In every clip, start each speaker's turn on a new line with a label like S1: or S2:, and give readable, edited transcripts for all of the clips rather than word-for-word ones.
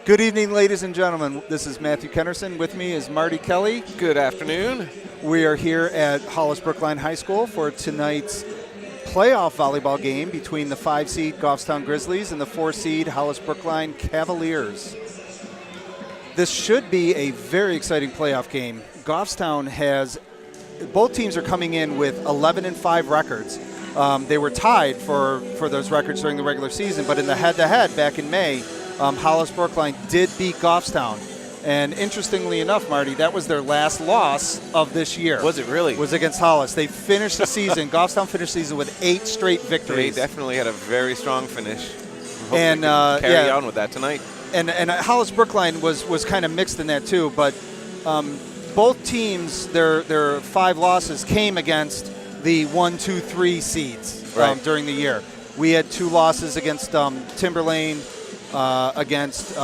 S1: Good evening, ladies and gentlemen. This is Matthew Kennerson. With me is Marty Kelly.
S2: Good afternoon.
S1: We are here at Hollis-Brookline High School for tonight's playoff volleyball game between the 5-seed Goffstown Grizzlies and the 4-seed Hollis-Brookline Cavaliers. This should be a very exciting playoff game. Goffstown has, both teams are coming in with 11-5 records. They were tied for those records during the regular season, but in the head-to-head back in May, Hollis-Brookline did beat Goffstown. And interestingly enough, Marty, that was their last loss of this year.
S2: Was it really?
S1: Was against Hollis. They finished the season, Goffstown finished the season with 8 straight victories.
S2: They definitely had a very strong finish.
S1: And
S2: carry on with that tonight.
S1: And Hollis-Brookline was kind of mixed in that too, but both teams, their 5 losses came against the 1, 2, 3 seeds during the year. We had 2 losses against Timberlane, against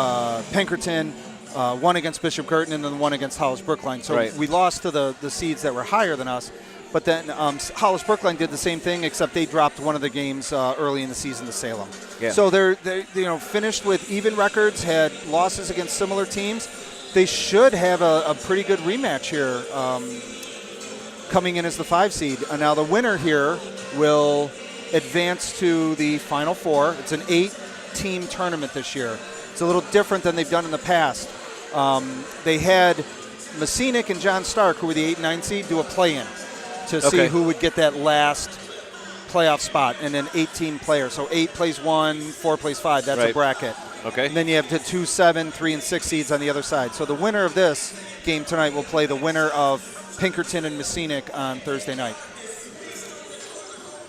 S1: Pinkerton, 1 against Bishop Curtin, and then 1 against Hollis-Brookline. So we lost to the seeds that were higher than us. But then Hollis-Brookline did the same thing, except they dropped one of the games early in the season to Salem.
S2: Yeah.
S1: So they're finished with even records, had losses against similar teams. They should have a pretty good rematch here coming in as the 5 seed. Now the winner here will advance to the Final Four. It's an 8-team tournament this year. It's a little different than they've done in the past. They had Messinic and John Stark, who were the 8 and 9 seed, do a play-in to see who would get that last playoff spot, and then 18 players. So 8 plays 1, 4 plays 5. That's a bracket.
S2: Okay.
S1: And then you have the 2, 7, 3, and 6 seeds on the other side. So the winner of this game tonight will play the winner of Pinkerton and Messinic on Thursday night.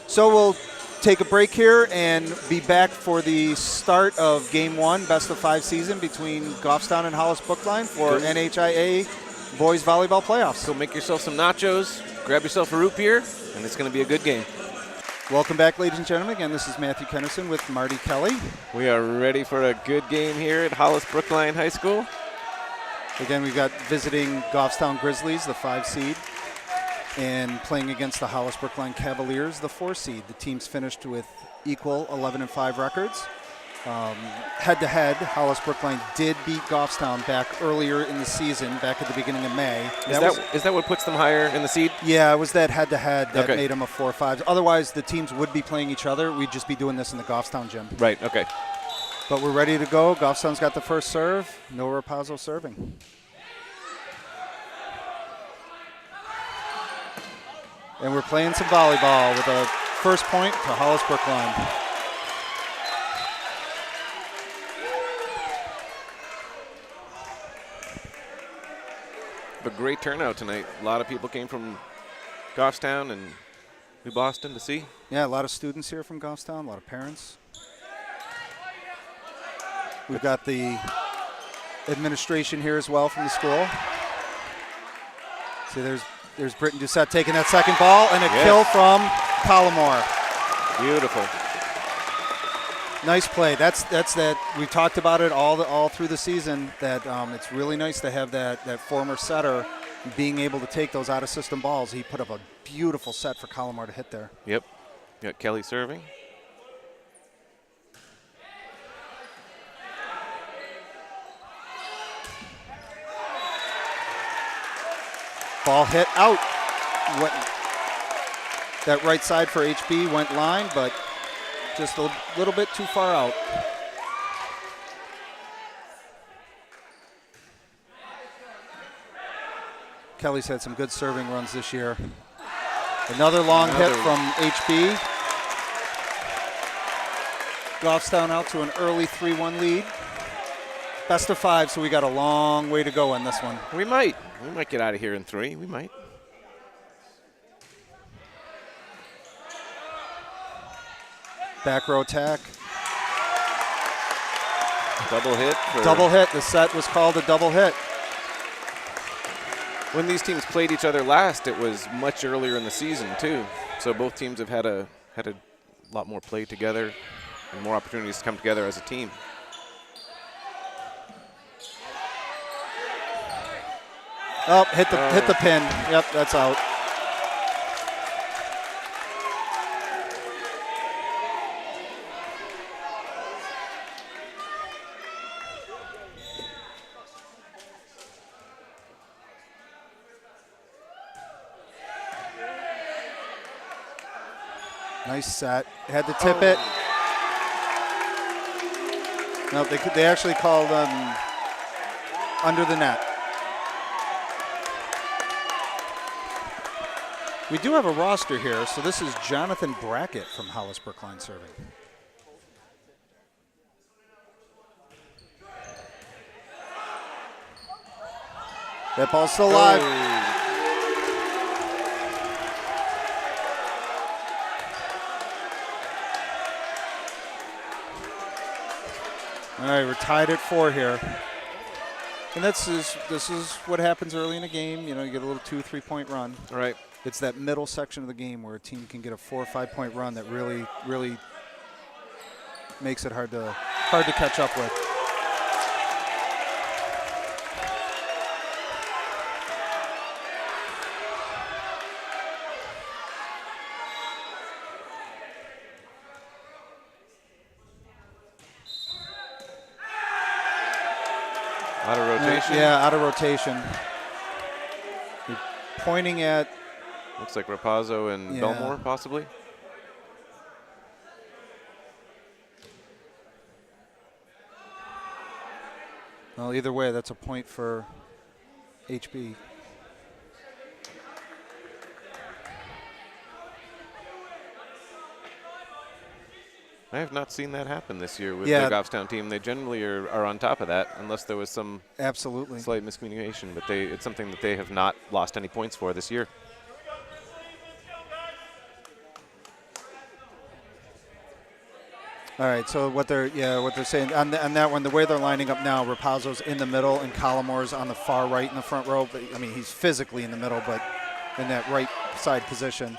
S1: So we'll take a break here and be back for the start of Game 1, Best of 5 season between Goffstown and Hollis-Brookline for NHIA Boys Volleyball Playoffs.
S2: So make yourself some nachos, grab yourself a root beer, and it's going to be a good game.
S1: Welcome back, ladies and gentlemen. Again, this is Matthew Kennerson with Marty Kelly.
S2: We are ready for a good game here at Hollis-Brookline High School.
S1: Again, we've got visiting Goffstown Grizzlies, the 5 seed, and playing against the Hollis-Brookline Cavaliers, the 4 seed. The teams finished with equal 11-5 records. Head-to-head, Hollis-Brookline did beat Goffstown back earlier in the season, back at the beginning of May.
S2: Is that what puts them higher in the seed?
S1: Yeah, it was that head-to-head that made them a 4-5. Otherwise, the teams would be playing each other. We'd just be doing this in the Goffstown gym.
S2: Right, okay.
S1: But we're ready to go. Goffstown's got the first serve. No Rapazzo serving. And we're playing some volleyball with a first point to Hollis-Brookline.
S2: A great turnout tonight. A lot of people came from Goffstown and New Boston to see.
S1: Yeah, a lot of students here from Goffstown, a lot of parents. We've got the administration here as well from the school. See, there's Britton Doucette taking that second ball, and a kill from Collimore.
S2: Beautiful.
S1: Nice play. That's that. We talked about it all through the season. That it's really nice to have that former setter being able to take those out-of-system balls. He put up a beautiful set for Collimore to hit there.
S2: Yep. You got Kelly serving.
S1: Ball hit out. That right side for HB went line, but just a little bit too far out. Kelly's had some good serving runs this year. Another long hit from HB. Goffstown out to an early 3-1 lead. Best of 5, so we got a long way to go in this one.
S2: We might get out of here in 3. We might.
S1: Back row attack.
S2: Double hit.
S1: Double hit. The set was called a double hit.
S2: When these teams played each other last, it was much earlier in the season too. So both teams have had a lot more play together and more opportunities to come together as a team.
S1: Oh, hit the pin. Yep, that's out. Nice set. Had to tip it. No, they actually called under the net. We do have a roster here, so this is Jonathan Brackett from Hollis-Brookline serving. That ball's still alive. All right, we're tied at 4 here. And this is what happens early in a game. You know, you get a little 2-3 point run.
S2: Right.
S1: It's that middle section of the game where a team can get a 4 or 5 point run that really, really makes it hard to catch up with.
S2: Out of rotation.
S1: Yeah, out of rotation. You're pointing at.
S2: Looks like Rapazzo and Belmore, possibly.
S1: Well, either way, that's a point for HB.
S2: I have not seen that happen this year with
S1: Yeah.
S2: the Goffstown team. They generally are on top of that, unless there was some
S1: Absolutely
S2: slight miscommunication. But it's something that they have not lost any points for this year.
S1: All right, so what they're saying on that one, the way they're lining up now, Rapazzo's in the middle and Collimore's on the far right in the front row. But, I mean, he's physically in the middle, but in that right side position.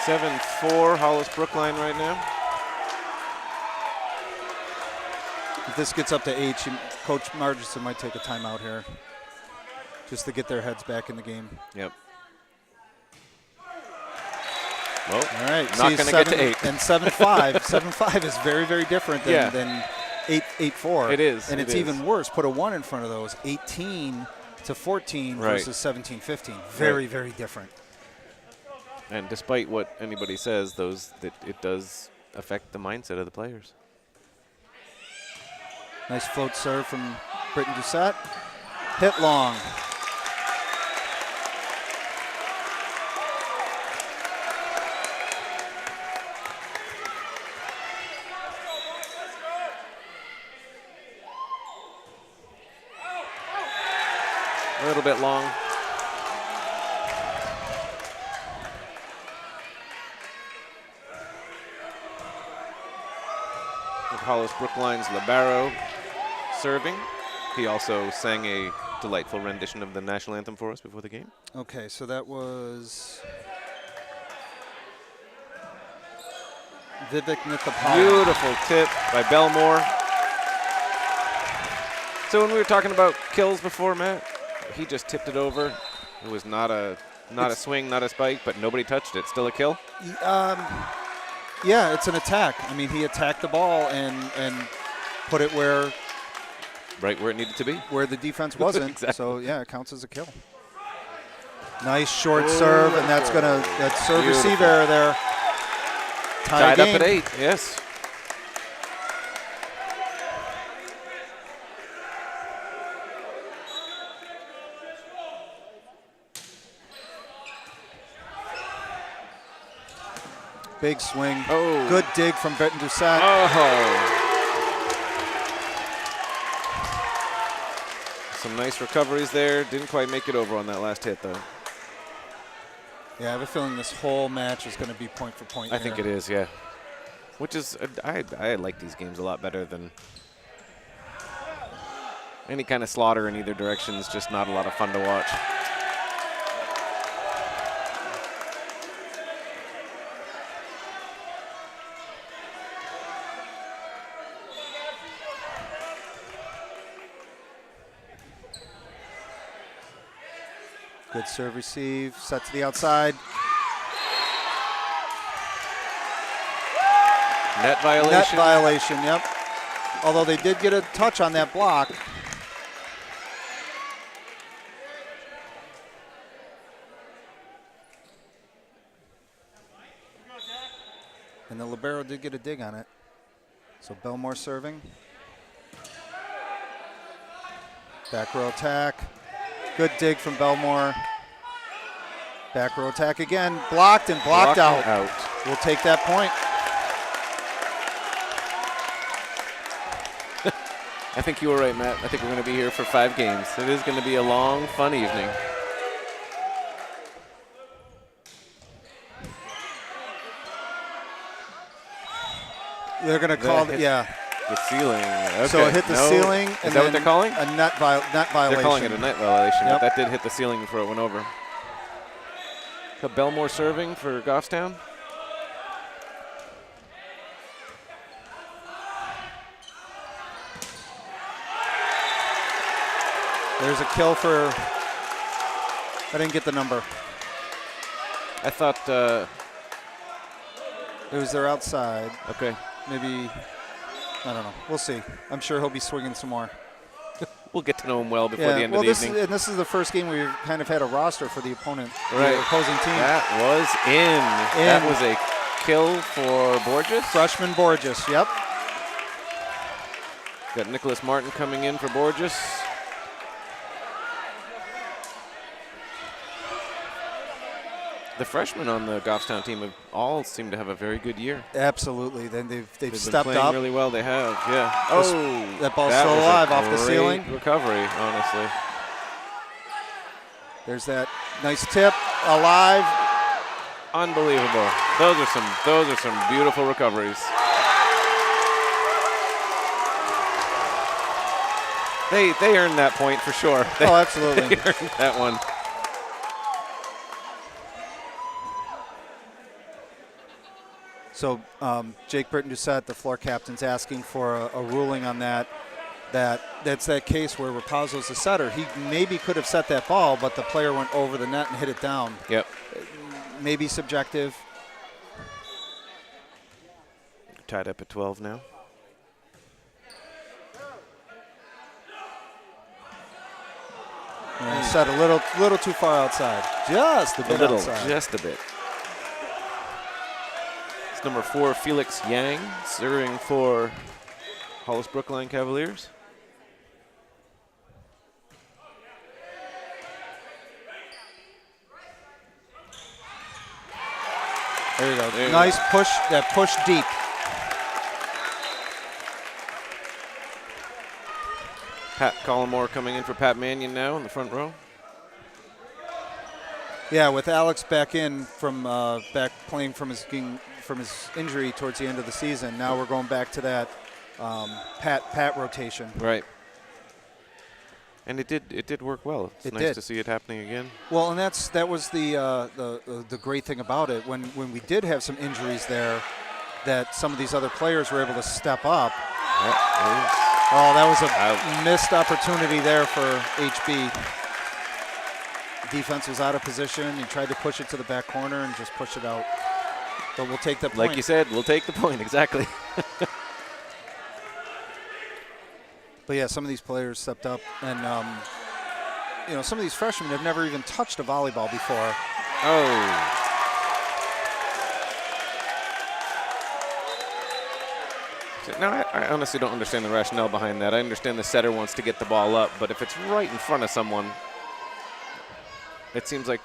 S2: 7-4 Hollis-Brookline right now.
S1: If this gets up to 8, Coach Marginson might take a timeout here just to get their heads back in the game.
S2: Yep. Well,
S1: all right,
S2: not going to get to 8.
S1: And 7-5. 7-5 is very, very different than 8-4.
S2: It is.
S1: And it's even worse. Put a 1 in front of those. 18 to 14 versus 17-15. Very, very different.
S2: And despite what anybody says, it does affect the mindset of the players.
S1: Nice float serve from Britton Doucette. Hit long.
S2: A little bit long. Hollis-Brookline's Labaro serving. He also sang a delightful rendition of the national anthem for us before the game.
S1: Okay, so that was Vivek Nithapal.
S2: Beautiful tip by Belmore. So when we were talking about kills before, Matt, he just tipped it over. It was not a swing, not a spike, but nobody touched it. Still a kill?
S1: Yeah, it's an attack. I mean, he attacked the ball and put it
S2: right where it needed to be.
S1: Where the defense wasn't.
S2: Exactly.
S1: So, yeah, it counts as a kill. Nice short serve, and that serve receive error there.
S2: Tied up at 8, yes.
S1: Big swing.
S2: Oh.
S1: Good dig from Britton Doucette.
S2: Oh. Some nice recoveries there. Didn't quite make it over on that last hit, though.
S1: Yeah, I have a feeling this whole match is going to be point for point.
S2: I think it is, yeah. Which is, I like these games a lot better than any kind of slaughter in either direction. Is just not a lot of fun to watch.
S1: Good serve receive, set to the outside.
S2: Net violation.
S1: Net violation, yep. Although they did get a touch on that block. And the libero did get a dig on it. So Belmore serving. Back row attack. Good dig from Belmore. Back row attack again. Blocked and blocked out. We'll take that point.
S2: I think you were right, Matt. I think we're going to be here for 5 games. It is going to be a long, fun evening.
S1: They're going to call it, yeah.
S2: The ceiling. Okay.
S1: So it hit the ceiling.
S2: Is that what they're calling?
S1: A net violation.
S2: They're calling it a net violation,
S1: Yep.
S2: but that did hit the ceiling before it went over. So Belmore serving for Goffstown.
S1: There's a kill for, I didn't get the number.
S2: I thought,
S1: It was their outside.
S2: okay.
S1: Maybe, I don't know. We'll see. I'm sure he'll be swinging some more.
S2: We'll get to know him well before the end of the evening.
S1: And this is the first game where we kind of had a roster for the opponent,
S2: Right.
S1: the opposing team.
S2: That was in. That was a kill for Borges.
S1: Freshman Borges, yep.
S2: Got Nicholas Martin coming in for Borges. The freshmen on the Goffstown team have all seem to have a very good year.
S1: Absolutely. Then they've
S2: Been
S1: stepped
S2: playing
S1: up.
S2: really well. They have, yeah. Oh,
S1: that ball's still alive off the ceiling.
S2: Great recovery, honestly.
S1: There's that nice tip, alive.
S2: Unbelievable. Those are some beautiful recoveries. They earned that point for sure.
S1: Oh, absolutely.
S2: They earned that one.
S1: So Jake Britton-Doucette, the floor captain's asking for a ruling on that. That's that case where Rapazzo's the setter. He maybe could have set that ball, but the player went over the net and hit it down.
S2: Yep.
S1: Maybe subjective.
S2: Tied up at 12 now.
S1: And set a little too far outside. Just a bit outside.
S2: Just a bit. It's number 4, Felix Yang, serving for Hollis-Brookline Cavaliers.
S1: There you go. Nice push, that push deep.
S2: Pat Collymore coming in for Pat Mannion now in the front row.
S1: Yeah, with Alex back in from back playing from his injury towards the end of the season. Now we're going back to that Pat rotation.
S2: Right. And it did work well. It's nice to see it happening again.
S1: Well, and that was the great thing about it. When we did have some injuries there, that some of these other players were able to step up. Oh, that was a missed opportunity there for HB. Defense was out of position. He tried to push it to the back corner and just push it out. But we'll take the point.
S2: Like you said, we'll take the point, exactly.
S1: But yeah, some of these players stepped up, and some of these freshmen have never even touched a volleyball before.
S2: Oh. No, I honestly don't understand the rationale behind that. I understand the setter wants to get the ball up, but if it's right in front of someone, it seems like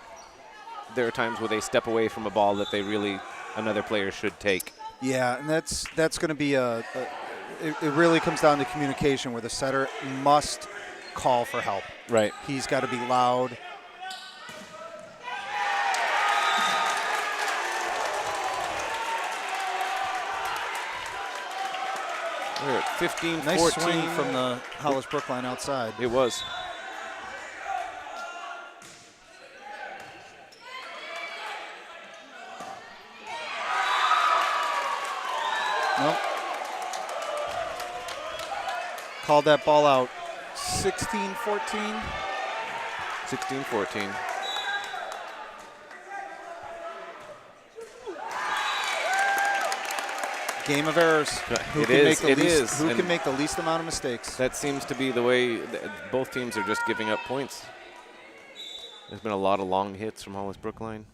S2: there are times where they step away from a ball that another player should take.
S1: Yeah, and that's going to be it really comes down to communication, where the setter must call for help.
S2: Right.
S1: He's got to be loud.
S2: We're at 15-14.
S1: Nice swing from the Hollis-Brookline outside.
S2: It was.
S1: Nope. Called that ball out. 16-14.
S2: 16-14.
S1: Game of errors. Who can make the least amount of mistakes?
S2: That seems to be the way both teams are just giving up points. There's been a lot of long hits from Hollis-Brookline.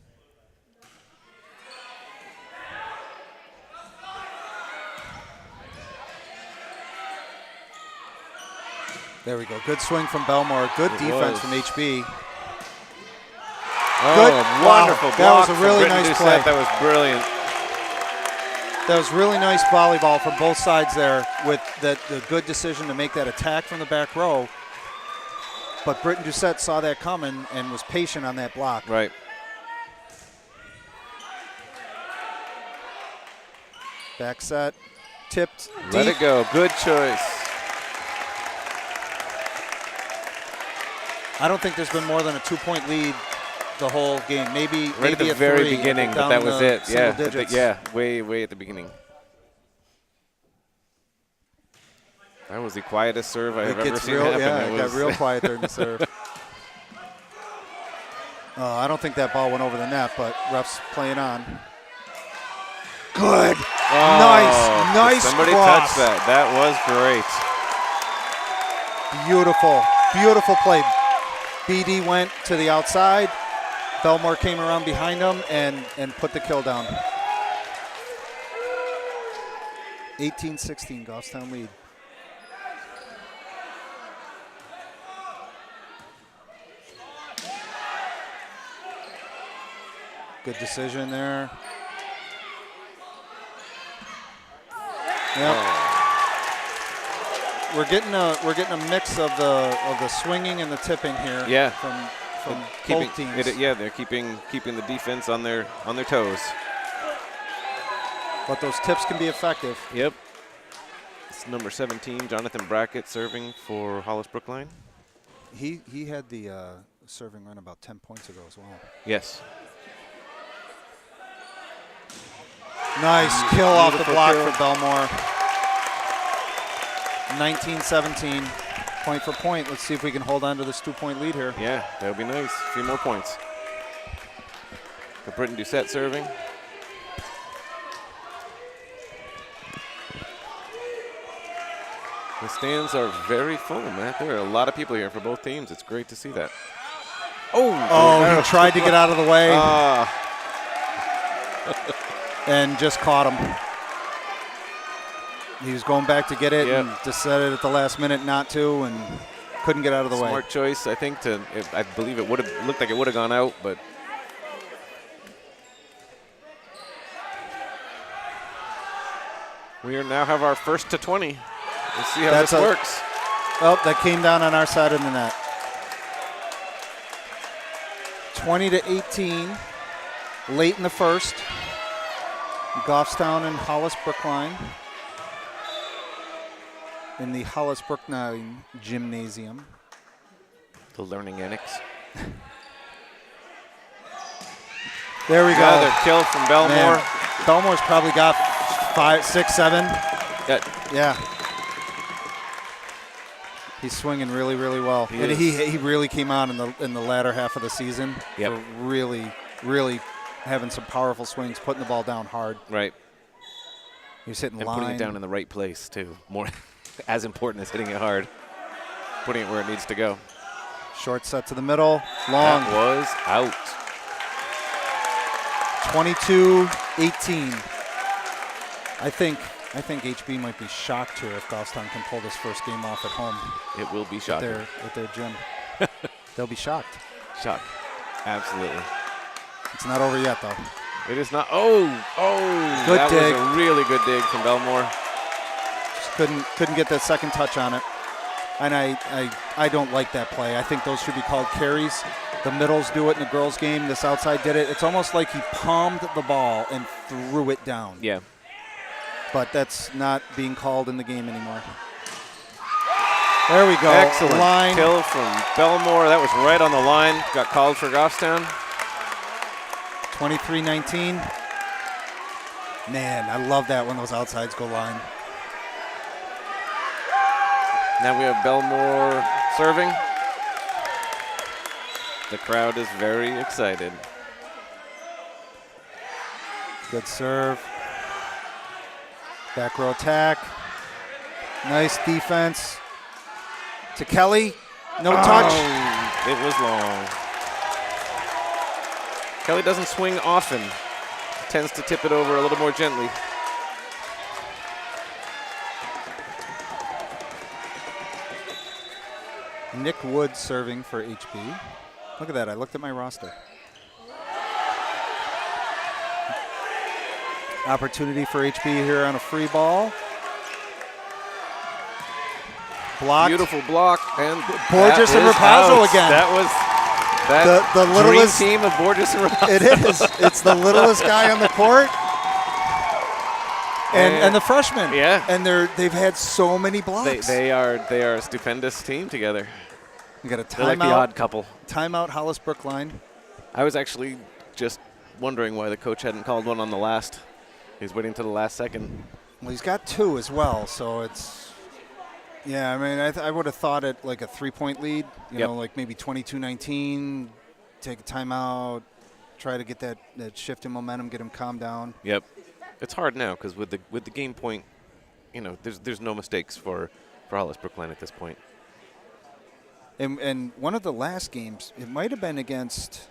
S1: There we go. Good swing from Belmore. Good defense from HB.
S2: Oh,
S1: Good.
S2: wonderful
S1: Wow.
S2: block.
S1: That was a
S2: from
S1: really
S2: Britton
S1: nice
S2: Doucette.
S1: play.
S2: That was brilliant.
S1: That was really nice volleyball from both sides there with the good decision to make that attack from the back row. But Britton Doucette saw that coming and was patient on that block.
S2: Right.
S1: Back set, tipped,
S2: Let
S1: deep.
S2: it go. Good choice.
S1: I don't think there's been more than a 2-point lead the whole game. Maybe
S2: Right at the
S1: a
S2: very
S1: three,
S2: beginning, but
S1: down
S2: that
S1: in
S2: was
S1: the
S2: it.
S1: single
S2: Yeah,
S1: digits.
S2: way at the beginning. That was the quietest serve I have ever seen happen.
S1: Yeah, it got real quiet during the serve. I don't think that ball went over the net, but ref's playing on. Good.
S2: Oh,
S1: nice
S2: somebody
S1: cross.
S2: touched that. That was great.
S1: Beautiful play. BD went to the outside. Belmore came around behind him and put the kill down. 18-16, Goffstown lead. Good decision there. Yep. We're getting a mix of the swinging and the tipping here.
S2: Yeah.
S1: From
S2: Keeping,
S1: both teams.
S2: they're keeping the defense on their toes.
S1: But those tips can be effective.
S2: Yep. It's number 17, Jonathan Brackett, serving for Hollis-Brookline.
S1: He had the serving run about 10 points ago as well.
S2: Yes.
S1: Nice kill off the
S2: Beautiful
S1: block
S2: kill.
S1: for Belmore. 19-17, point for point. Let's see if we can hold on to this 2-point lead here.
S2: Yeah, that would be nice. A few more points. The Britton Doucette serving. The stands are very full, Matt. There are a lot of people here for both teams. It's great to see that.
S1: Oh, he tried to get out of the way and just caught him. He was going back to get it and decided at the last minute not to and couldn't get out of the way.
S2: Smart choice, I think. I believe it would have looked like it would have gone out, but we now have our first to 20. Let's see how this works.
S1: Oh, that came down on our side of the net. 20-18, late in the first. Goffstown and Hollis-Brookline in the Hollis-Brookline Gymnasium.
S2: The Learning Annex.
S1: There we go.
S2: Another kill from Belmore.
S1: Man, Belmore's probably got 5, 6, 7. Yeah. He's swinging really, really well. He really came out in the latter half of the season.
S2: Yep.
S1: For really having some powerful swings, putting the ball down hard.
S2: Right.
S1: He was hitting
S2: and
S1: line.
S2: putting it down in the right place, too. More as important as hitting it hard. Putting it where it needs to go.
S1: Short set to the middle. Long.
S2: That was out.
S1: 22-18. I think HB might be shocked here if Goffstown can pull this first game off at home.
S2: It will be shocking.
S1: At their gym. They'll be shocked.
S2: Shocked. Absolutely.
S1: It's not over yet, though.
S2: It is not. Oh!
S1: Good
S2: that
S1: dig.
S2: was a really good dig from Belmore.
S1: Just couldn't get that second touch on it. And I don't like that play. I think those should be called carries. The middles do it in the girls' game. This outside did it. It's almost like he palmed the ball and threw it down.
S2: Yeah.
S1: But that's not being called in the game anymore. There we go.
S2: Excellent
S1: line.
S2: kill from Belmore. That was right on the line. Got called for Goffstown.
S1: 23-19. Man, I love that when those outsides go line.
S2: Now we have Belmore serving. The crowd is very excited.
S1: Good serve. Back row attack. Nice defense. To Kelly. No touch.
S2: It was long. Kelly doesn't swing often. Tends to tip it over a little more gently.
S1: Nick Wood serving for HB. Look at that. I looked at my roster. Opportunity for HB here on a free ball. Blocked.
S2: Beautiful block. And
S1: Borges and Rapazzo again.
S2: That was
S1: the littlest
S2: dream team of Borges and Rapazzo.
S1: It is. It's the littlest guy on the court. And the freshman.
S2: Yeah.
S1: And they've had so many blocks.
S2: They are a stupendous team together.
S1: We got a
S2: They're like the odd couple.
S1: Timeout, Hollis-Brookline.
S2: I was actually just wondering why the coach hadn't called one on the last. He's waiting till the last second.
S1: Well, he's got 2 as well, so it's – yeah, I mean, I would have thought it like a 3-point lead, you know, like maybe 22-19, take a timeout, try to get that shift in momentum, get him calmed down.
S2: Yep. It's hard now because with the game point, you know, there's no mistakes for Hollis-Brookline at this point.
S1: And one of the last games, it might have been against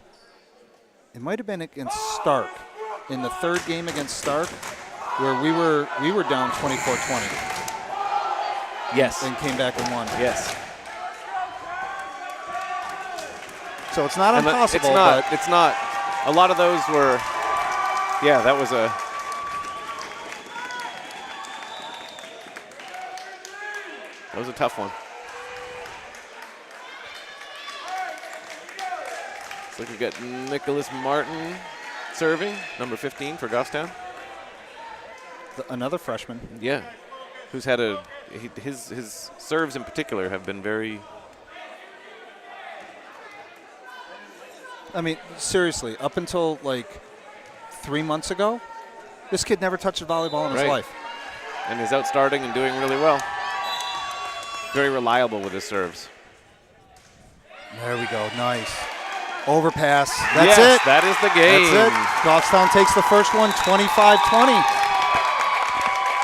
S1: Stark. In the third game against Stark, where we were down 24-20.
S2: Yes.
S1: And came back and won.
S2: Yes.
S1: So it's not impossible.
S2: It's not. A lot of those were. Yeah, that was a tough one. Looks like we've got Nicholas Martin serving, number 15 for Goffstown.
S1: Another freshman.
S2: Yeah, who's had his serves in particular have been very.
S1: I mean, seriously, up until like 3 months ago, this kid never touched a volleyball in his life.
S2: And he's out starting and doing really well. Very reliable with his serves.
S1: There we go. Nice. Overpass. That's
S2: yes,
S1: it.
S2: That is the game.
S1: That's it. Goffstown takes the first one, 25-20.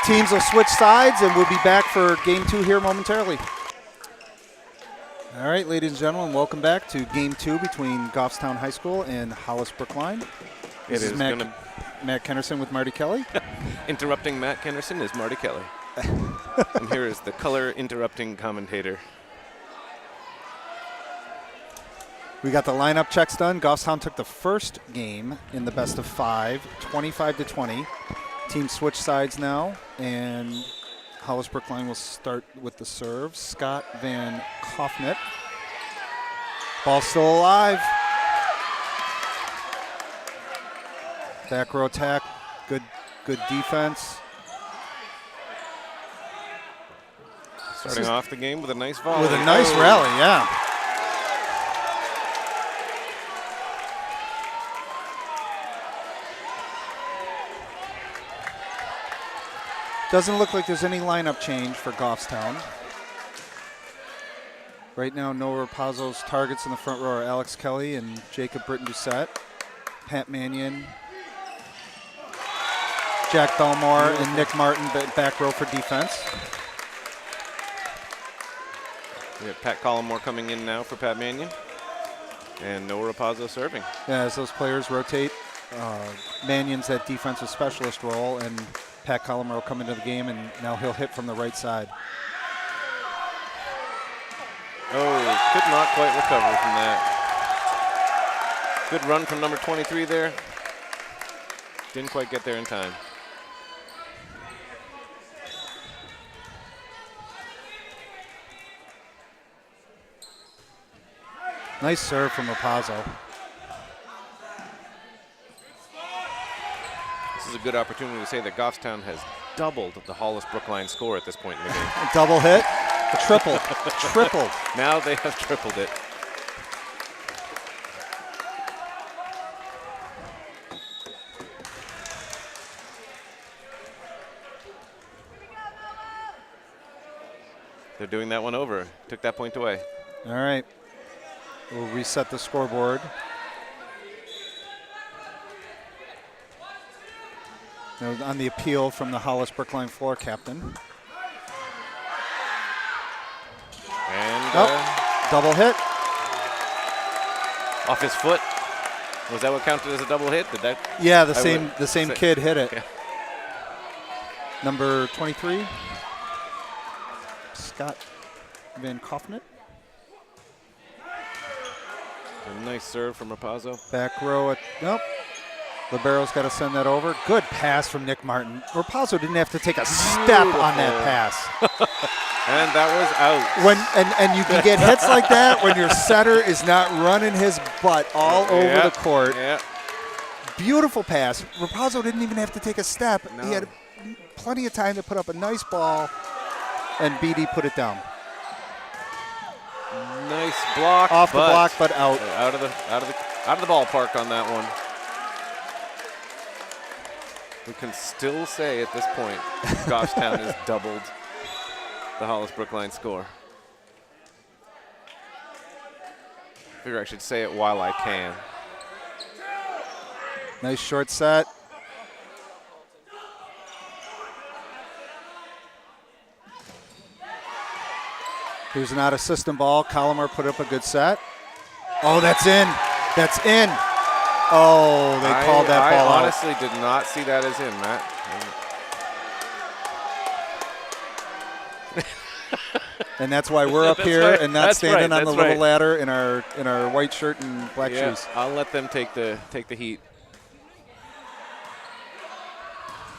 S1: Teams will switch sides, and we'll be back for Game 2 here momentarily. All right, ladies and gentlemen, welcome back to Game 2 between Goffstown High School and Hollis-Brookline. This is Matt Kennerson with Marty Kelly.
S2: Interrupting Matt Kennerson is Marty Kelly. And here is the color interrupting commentator.
S1: We got the lineup checks done. Goffstown took the first game in the best of 5, 25-20. Teams switch sides now, and Hollis-Brookline will start with the serve. Scott Van Koffnet. Ball still alive. Back row attack. Good defense.
S2: Starting off the game with a nice volley.
S1: With a nice rally, yeah. Doesn't look like there's any lineup change for Goffstown. Right now, Noah Rapazzo's targets in the front row are Alex Kelly and Jacob Britton-Doucette. Pat Mannion, Jack Belmore, and Nick Martin back row for defense.
S2: We have Pat Collymore coming in now for Pat Mannion. And Noah Rapazzo serving.
S1: Yeah, as those players rotate, Mannion's that defensive specialist role, and Pat Collymore will come into the game, and now he'll hit from the right side.
S2: Oh, could not quite recover from that. Good run from number 23 there. Didn't quite get there in time.
S1: Nice serve from Rapazzo.
S2: This is a good opportunity to say that Goffstown has doubled the Hollis-Brookline score at this point in the game.
S1: A double hit, a triple, triple.
S2: Now they have tripled it. They're doing that one over. Took that point away.
S1: All right. We'll reset the scoreboard. Now on the appeal from the Hollis-Brookline floor captain.
S2: And
S1: double hit.
S2: Off his foot. Was that what counted as a double hit? Did that?
S1: Yeah, the same kid hit it.
S2: Yeah.
S1: Number 23, Scott Van Koffnet.
S2: A nice serve from Rapazzo.
S1: Back row. Nope. Libero's got to send that over. Good pass from Nick Martin. Rapazzo didn't have to take a step on that pass.
S2: And that was out.
S1: And you can get hits like that when your setter is not running his butt all over the court.
S2: Yeah.
S1: Beautiful pass. Rapazzo didn't even have to take a step.
S2: No.
S1: He had plenty of time to put up a nice ball, and BD put it down.
S2: Nice block.
S1: Off the block, but out.
S2: Out of the ballpark on that one. We can still say at this point, Goffstown has doubled the Hollis-Brookline score. I figure I should say it while I can.
S1: Nice short set. Here's an out-of-system ball. Collmore put up a good set. Oh, that's in. That's in. Oh, they called that ball out.
S2: I honestly did not see that as in, Matt.
S1: And that's why we're up here
S2: right.
S1: and not
S2: That's
S1: standing
S2: right.
S1: on the
S2: That's
S1: little
S2: right.
S1: ladder in our white shirt and black shoes.
S2: I'll let them take the heat.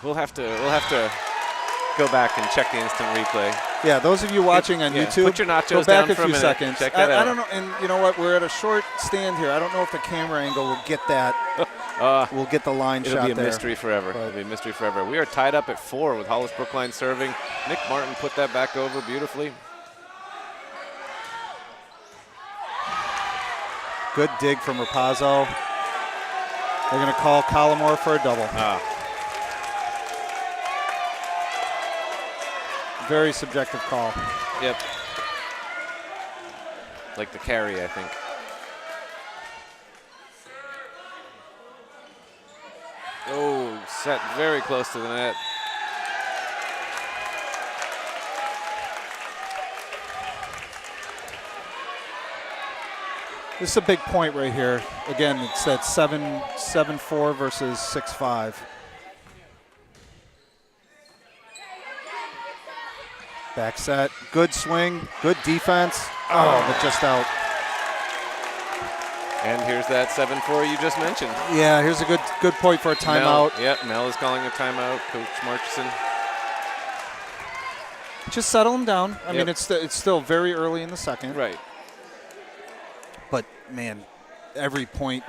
S2: We'll have to go back and check the instant replay.
S1: Yeah, those of you watching on YouTube,
S2: put your nachos
S1: go back
S2: down
S1: a
S2: for a
S1: few
S2: minute.
S1: seconds.
S2: Check that
S1: I
S2: out.
S1: don't know, and you know what? We're at a short stand here. I don't know if the camera angle will get that. We'll get the line shot there.
S2: It'll be a mystery forever. It'll be a mystery forever. We are tied up at 4 with Hollis-Brookline serving. Nick Martin put that back over beautifully.
S1: Good dig from Rapazzo. They're going to call Collmore for a double. Very subjective call.
S2: Yep. Like the carry, I think. Oh, set very close to the net.
S1: This is a big point right here. Again, it's that 7-4 versus 6-5. Back set, good swing, good defense. Oh, but just out.
S2: And here's that 7-4 you just mentioned.
S1: Yeah, here's a good point for a timeout.
S2: Mel is calling a timeout. Coach Marchison.
S1: Just settle him down. I mean, it's still very early in the second.
S2: Right.
S1: But man, every point,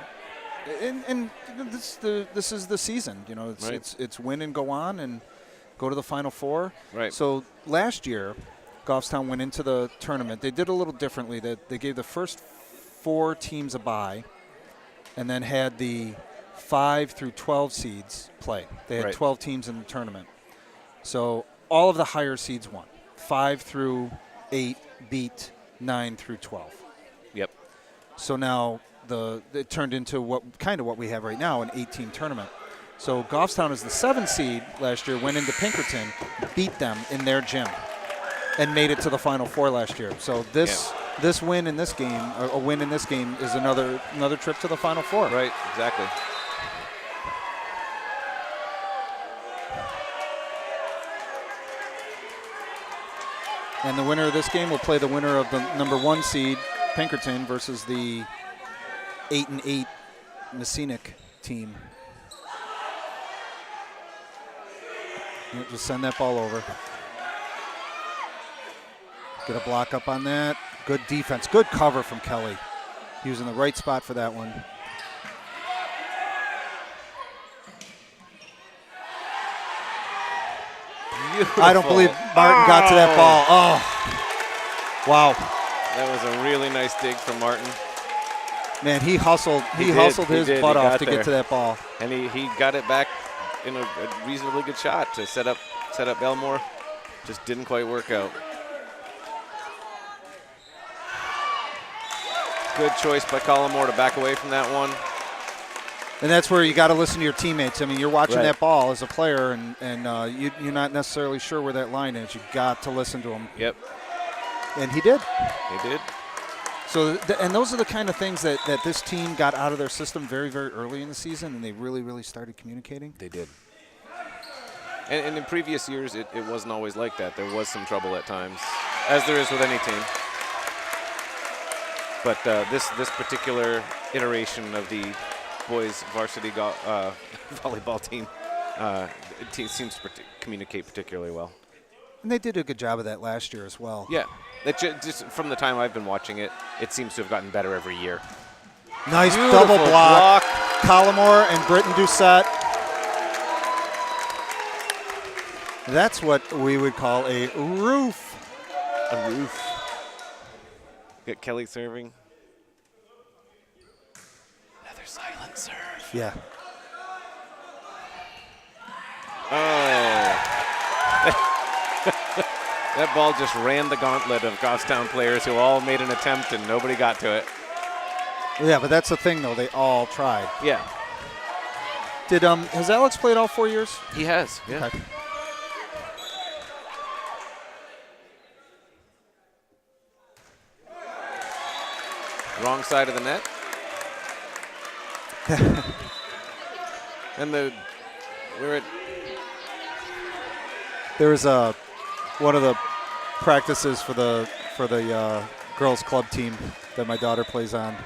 S1: and this is the season. You know, it's win and go on and go to the Final Four.
S2: Right.
S1: So last year, Goffstown went into the tournament. They did a little differently. They gave the first 4 teams a bye, and then had the 5 through 12 seeds play. They had 12 teams in the tournament. So all of the higher seeds won. 5 through 8 beat 9 through 12.
S2: Yep.
S1: So now it turned into what we have right now, an 8-team tournament. So Goffstown is the 7 seed last year, went into Pinkerton, beat them in their gym, and made it to the Final Four last year. So this win in this game, a win in this game, is another trip to the Final Four.
S2: Right, exactly.
S1: And the winner of this game will play the winner of the number 1 seed, Pinkerton, versus the 8-8 Messinic team. Just send that ball over. Get a block up on that. Good defense. Good cover from Kelly. He was in the right spot for that one.
S2: Beautiful.
S1: I don't believe Martin got to that ball. Oh, wow.
S2: That was a really nice dig from Martin.
S1: Man, he hustled. He hustled his butt off to get to that ball.
S2: And he got it back in a reasonably good shot to set up Elmore. Just didn't quite work out. Good choice by Collmore to back away from that one.
S1: And that's where you got to listen to your teammates. I mean, you're watching that ball as a player, and you're not necessarily sure where that line is. You got to listen to him.
S2: Yep.
S1: And he did.
S2: He did.
S1: So, and those are the kind of things that this team got out of their system very, very early in the season, and they really, really started communicating.
S2: They did. And in previous years, it wasn't always like that. There was some trouble at times, as there is with any team. But this particular iteration of the boys varsity volleyball team, it seems to communicate particularly well.
S1: And they did a good job of that last year as well.
S2: Yeah, just from the time I've been watching it, it seems to have gotten better every year.
S1: Nice
S2: Beautiful
S1: double block. Collymore and Britton Doucette. That's what we would call a roof.
S2: A roof. Get Kelly serving. Another silent serve.
S1: Yeah.
S2: Oh. That ball just ran the gauntlet of Goffstown players who all made an attempt and nobody got to it.
S1: Yeah, but that's the thing, though. They all tried.
S2: Yeah.
S1: Has Alex played all 4 years?
S2: He has, yeah.
S1: Okay.
S2: Wrong side of the net. And
S1: there was one of the practices for the girls club team that my daughter plays on.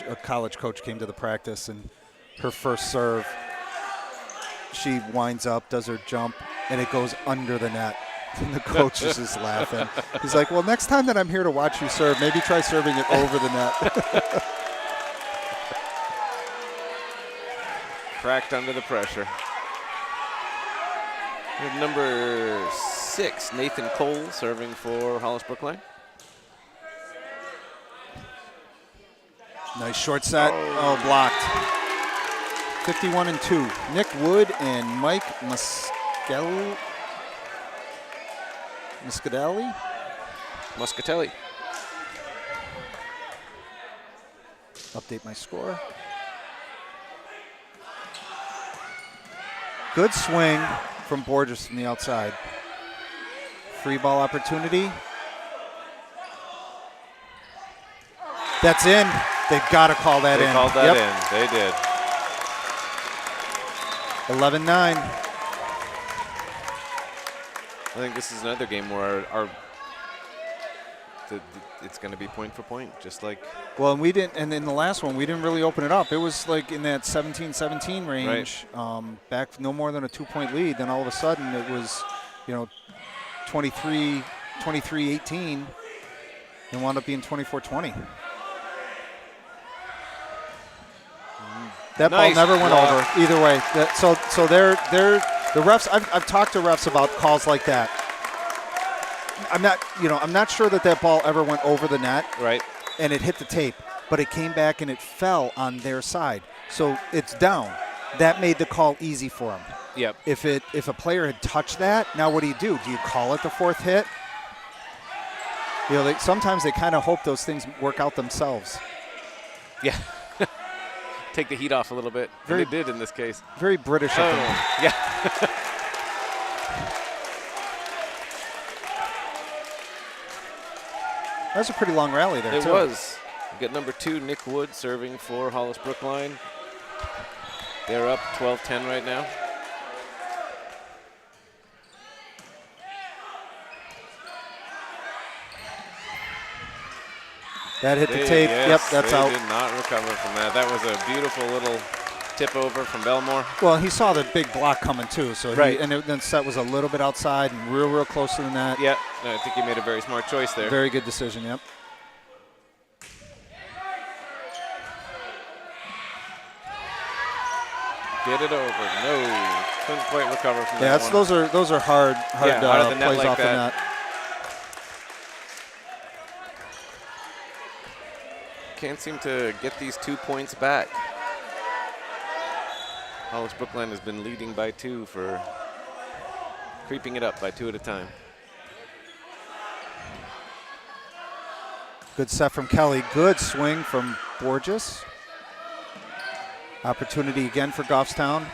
S1: A college coach came to the practice, and her first serve, she winds up, does her jump, and it goes under the net. And the coach is just laughing. He's like, well, next time that I'm here to watch you serve, maybe try serving it over the net.
S2: Cracked under the pressure. We have number 6, Nathan Cole, serving for Hollis-Brookline.
S1: Nice short set. Oh, blocked. 51-2. Nick Wood and Mike Muscatelli. Update my score. Good swing from Borges from the outside. Free ball opportunity. That's in. They've got to call that in.
S2: They called that in. They did.
S1: 11-9.
S2: I think this is another game where it's going to be point for point, just like.
S1: Well, and we didn't, and in the last one, we didn't really open it up. It was like in that 17-17 range, right. Back no more than a 2-point lead. Then all of a sudden, it was, 23-18, and wound up being 24-20. That
S2: nice
S1: ball never went
S2: block.
S1: over either way. So they're the refs. I've talked to refs about calls like that. I'm not sure that ball ever went over the net.
S2: Right.
S1: And it hit the tape, but it came back and it fell on their side. So it's down. That made the call easy for them.
S2: Yep.
S1: If a player had touched that, now what do? Do you call it the fourth hit? Sometimes they kind of hope those things work out themselves.
S2: Yeah. Take the heat off a little bit. They did in this case.
S1: Very British of them.
S2: Yeah.
S1: That was a pretty long rally there, too.
S2: It was. We got number 2, Nick Wood, serving for Hollis-Brookline. They're up 12-10 right now.
S1: That hit the tape.
S2: Yes,
S1: yep, that's out.
S2: They did not recover from that. That was a beautiful little tip over from Belmore.
S1: Well, he saw the big block coming, too. So
S2: right.
S1: Then set was a little bit outside and real close to the net.
S2: Yeah, I think he made a very smart choice there.
S1: Very good decision, yep.
S2: Get it over. No, couldn't quite recover from that one.
S1: Those are hard
S2: out of the net
S1: plays
S2: like
S1: off
S2: that.
S1: the net.
S2: Can't seem to get these 2 points back. Hollis-Brookline has been leading by 2 for creeping it up by 2 at a time.
S1: Good set from Kelly. Good swing from Borges. Opportunity again for Goffstown.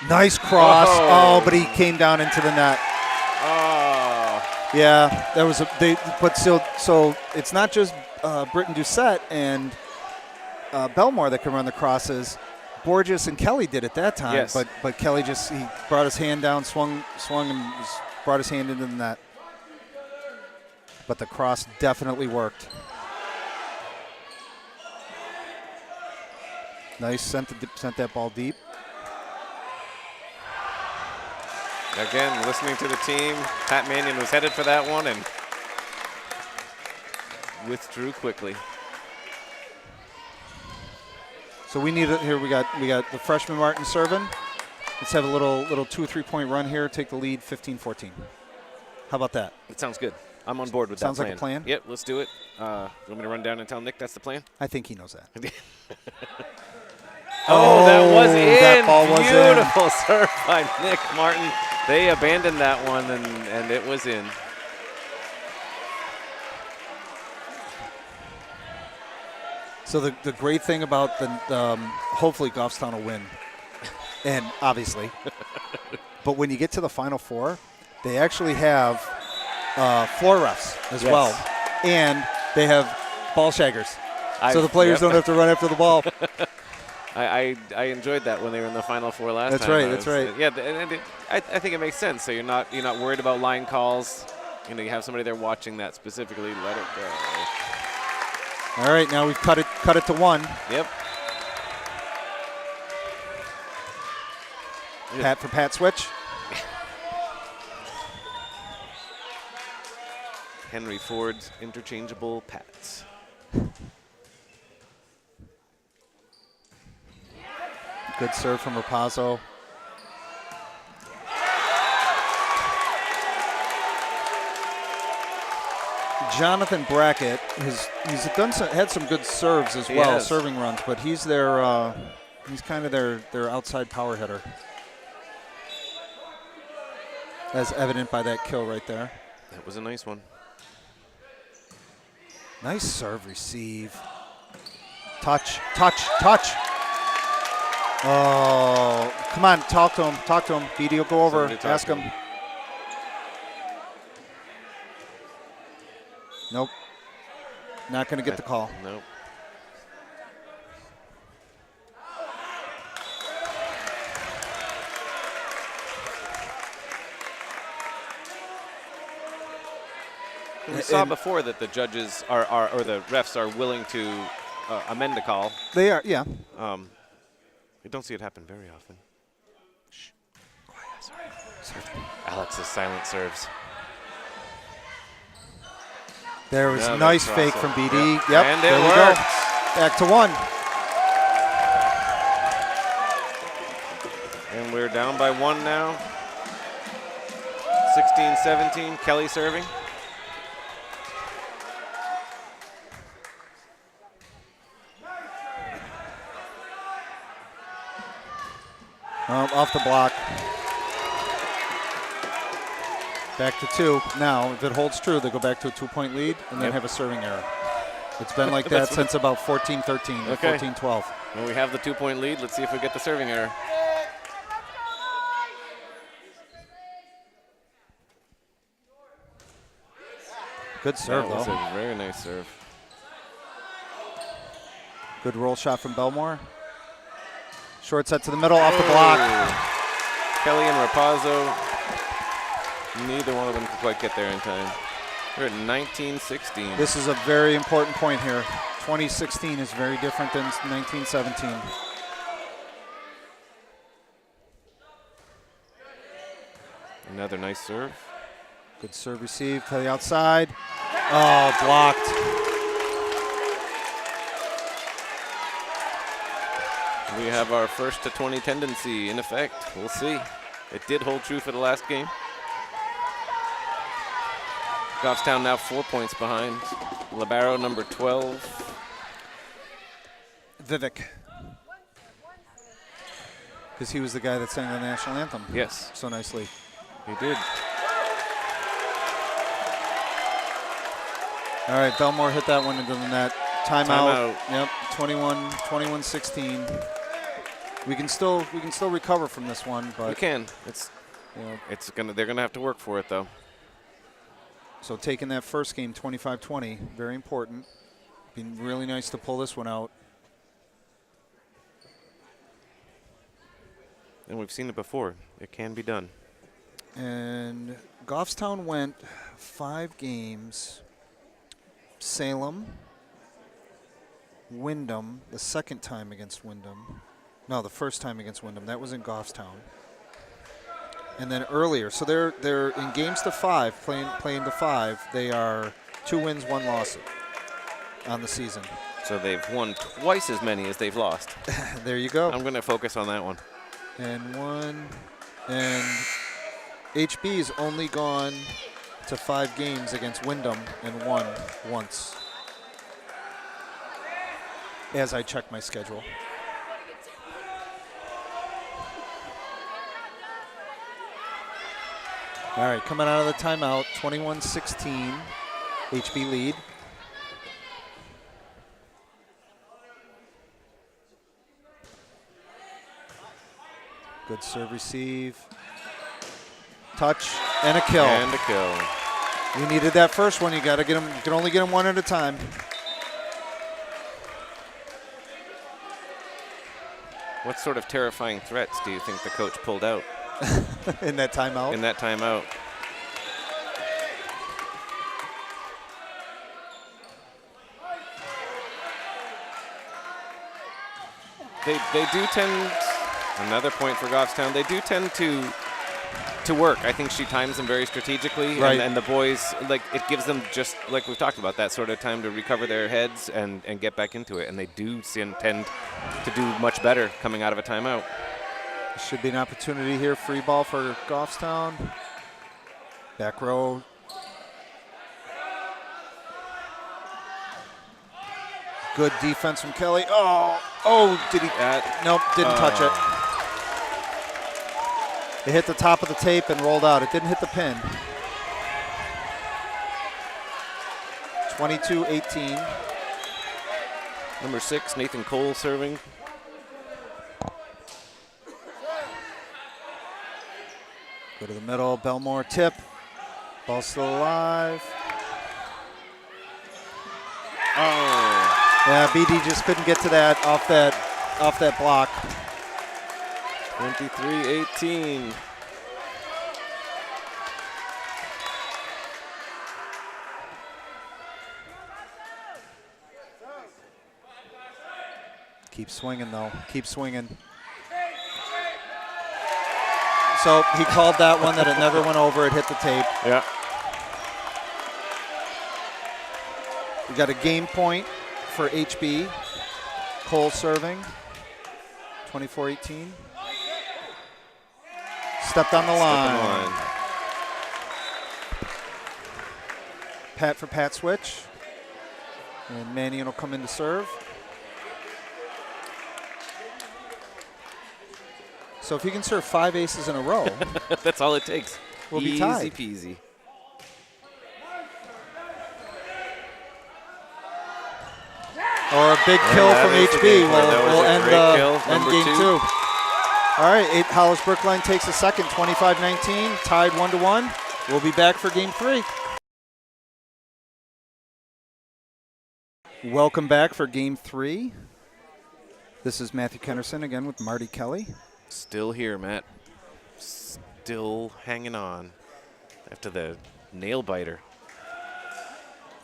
S1: Nice cross. Oh, but he came down into the net. Yeah, that was so it's not just Britton Doucette and Belmore that can run the crosses. Borges and Kelly did it that time.
S2: Yes.
S1: But Kelly he brought his hand down, swung and brought his hand into the net. but the cross definitely worked. Nice, sent that ball deep.
S2: Again, listening to the team, Pat Mannion was headed for that one and withdrew quickly.
S1: So we need it here. We got the freshman Martin serving. Let's have a little 2 or 3 point run here. Take the lead, 15-14. How about that?
S2: That sounds good. I'm on board with
S1: Sounds
S2: that plan.
S1: like a plan?
S2: Yep, let's do it. You want me to run down and tell Nick that's the plan?
S1: I think he knows that.
S2: Oh, that was in.
S1: That ball was in.
S2: Beautiful serve by Nick Martin. They abandoned that one, and it was in.
S1: So the great thing about the hopefully Goffstown will win, and obviously, but when you get to the Final Four, they actually have floor refs as well, and they have ball shaggers, so the players don't have to run after the ball.
S2: I enjoyed that when they were in the Final Four last
S1: That's
S2: time.
S1: right. That's right.
S2: Yeah, and I think it makes sense. So you're not worried about line calls. You know, you have somebody there watching that specifically. Let it go.
S1: All right, now we've cut it to 1.
S2: Yep.
S1: Pat switch.
S2: Henry Ford's interchangeable Pats.
S1: Good serve from Rapazzo. Jonathan Brackett had some good serves as well, serving runs, but he's kind of their outside power hitter, as evident by that kill right there.
S2: That was a nice one.
S1: Nice serve receive. Touch, touch, touch. Oh, come on, talk to him. BD will go over, ask him. Nope. Not going to get the call.
S2: Nope. We saw before that the judges or the refs are willing to amend a call.
S1: They are, yeah.
S2: We don't see it happen very often. Shh. Quiet, sorry. Alex's silent serves.
S1: There was a nice fake from BD. Yep,
S2: and
S1: there we go. Back to 1.
S2: And we're down by 1 now. 16-17, Kelly serving.
S1: Off the block. Back to 2. Now, if it holds true, they go back to a 2-point lead and then have a serving error. It's been like that since about 14-13 or 14-12.
S2: Well, we have the 2-point lead. Let's see if we get the serving error.
S1: Good serve,
S2: that was
S1: though.
S2: a very nice serve.
S1: Good roll shot from Belmore. Short set to the middle, off the block.
S2: Kelly and Rapazzo, neither one of them could quite get there in time. We're at 19-16.
S1: This is a very important point here. 2016 is very different than 1917.
S2: Another nice serve.
S1: Good serve received to the outside. Oh, blocked.
S2: We have our first to 20 tendency in effect. We'll see. It did hold true for the last game. Goffstown now 4 points behind. Libero number 12.
S1: Vivek. Because he was the guy that sang the national anthem.
S2: Yes.
S1: So nicely.
S2: He did.
S1: All right, Belmore hit that one into the net. Timeout.
S2: Timeout.
S1: Yep, 21-16. We can still recover from this one, but
S2: We can. They're gonna have to work for it though.
S1: So taking that first game 25-20, very important. Been really nice to pull this one out.
S2: And we've seen it before. It can be done.
S1: And Goffstown went 5 games Salem, Wyndham, the second time against Wyndham. No, the first time against Wyndham. That was in Goffstown. And then earlier, so they're in games to 5, playing to 5. They are 2 wins, 1 loss on the season.
S2: So they've won twice as many as they've lost.
S1: There you go.
S2: I'm going to focus on that one.
S1: And HB's only gone to 5 games against Wyndham and won once. As I check my schedule. All right, coming out of the timeout, 21-16, HB lead. Good serve receive. Touch and a kill.
S2: And a kill.
S1: You needed that first one. You got to get them. You can only get them one at a time.
S2: What sort of terrifying threats do you think the coach pulled out?
S1: In that timeout?
S2: In that timeout. They do tend, another point for Goffstown, they do tend to work. I think she times them very strategically.
S1: Right.
S2: And the boys, like, it gives them, just like we've talked about, that sort of time to recover their heads and get back into it. And they do tend to do much better coming out of a timeout.
S1: Should be an opportunity here. Free ball for Goffstown. Back row. Good defense from Kelly. Oh, did he? Nope, didn't touch it. It hit the top of the tape and rolled out. It didn't hit the pin. 22-18.
S2: Number 6, Nathan Cole serving.
S1: Go to the middle, Belmore tip. Ball still alive.
S2: Oh.
S1: Yeah, BD just couldn't get to that off that block.
S2: 23-18.
S1: Keep swinging though. Keep swinging. So he called that one that it never went over. It hit the tape.
S2: Yeah.
S1: We got a game point for HB. Cole serving. 24-18. Stepped on the line. Pat for Pat switch. And Mannion will come in to serve. So if he can serve 5 aces in a row,
S2: that's all it takes.
S1: We'll be tied.
S2: Easy peasy.
S1: Or a big kill from HB will end game 2. All right, Hollis-Brookline takes a second, 25-19, tied 1-1. We'll be back for game 3. Welcome back for game 3. This is Matthew Kennerson again with Marty Kelly.
S2: Still here, Matt. Still hanging on after the nail biter.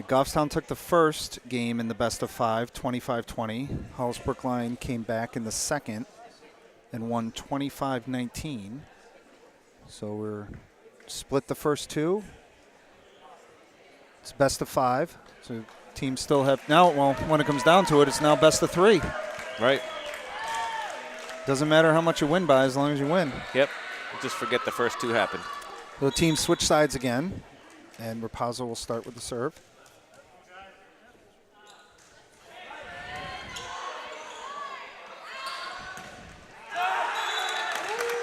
S1: Goffstown took the first game in the best of 5, 25-20. Hollis-Brookline came back in the second and won 25-19. So we're split the first 2. It's best of 5. So teams still have now. Well, when it comes down to it, it's now best of 3.
S2: Right.
S1: Doesn't matter how much you win by as long as you win.
S2: Yep. Just forget the first 2 happened.
S1: So the teams switch sides again, and Rapazzo will start with the serve.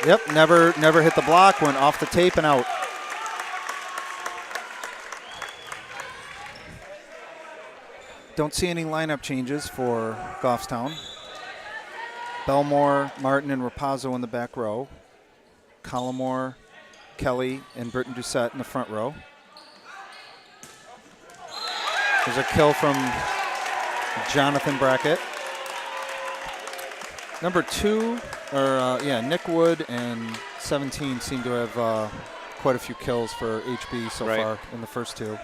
S1: Yep, never hit the block, went off the tape and out. Don't see any lineup changes for Goffstown. Belmore, Martin, and Rapazzo in the back row. Collymore, Kelly, and Britton Doucette in the front row. There's a kill from Jonathan Brackett. Number 2, Nick Wood and 17 seem to have quite a few kills for HB so far in the first 2.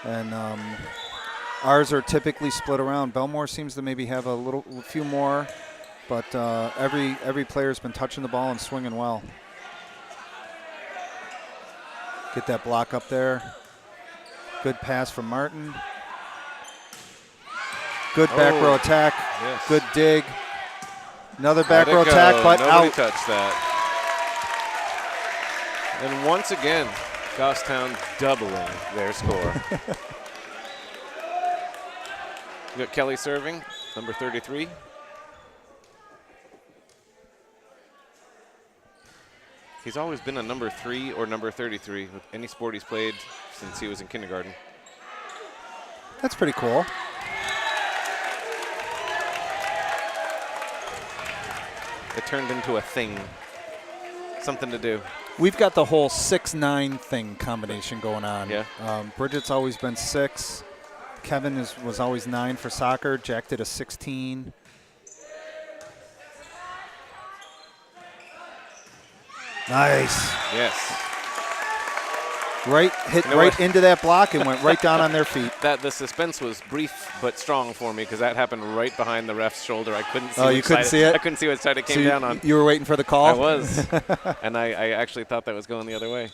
S1: And Ours are typically split around. Belmore seems to maybe have a few more, but every player's been touching the ball and swinging well. Get that block up there. Good pass from Martin. Good back row attack.
S2: Yes.
S1: Good dig. Another back row attack, but
S2: Nobody
S1: out.
S2: touched that. And once again, Goffstown doubling their score. We got Kelly serving, number 33. He's always been a number 3 or number 33 with any sport he's played since he was in kindergarten.
S1: That's pretty cool.
S2: It turned into a thing, something to do.
S1: We've got the whole 6-9 thing combination going on.
S2: Yeah.
S1: Bridget's always been 6. Kevin was always 9 for soccer. Jack did a 16. Nice.
S2: Yes.
S1: Right into that block and went right down on their feet.
S2: The suspense was brief but strong for me because that happened right behind the ref's shoulder. I couldn't see.
S1: Oh, you couldn't see it?
S2: I couldn't see what side it came down on.
S1: You were waiting for the call?
S2: I was, and I actually thought that was going the other way.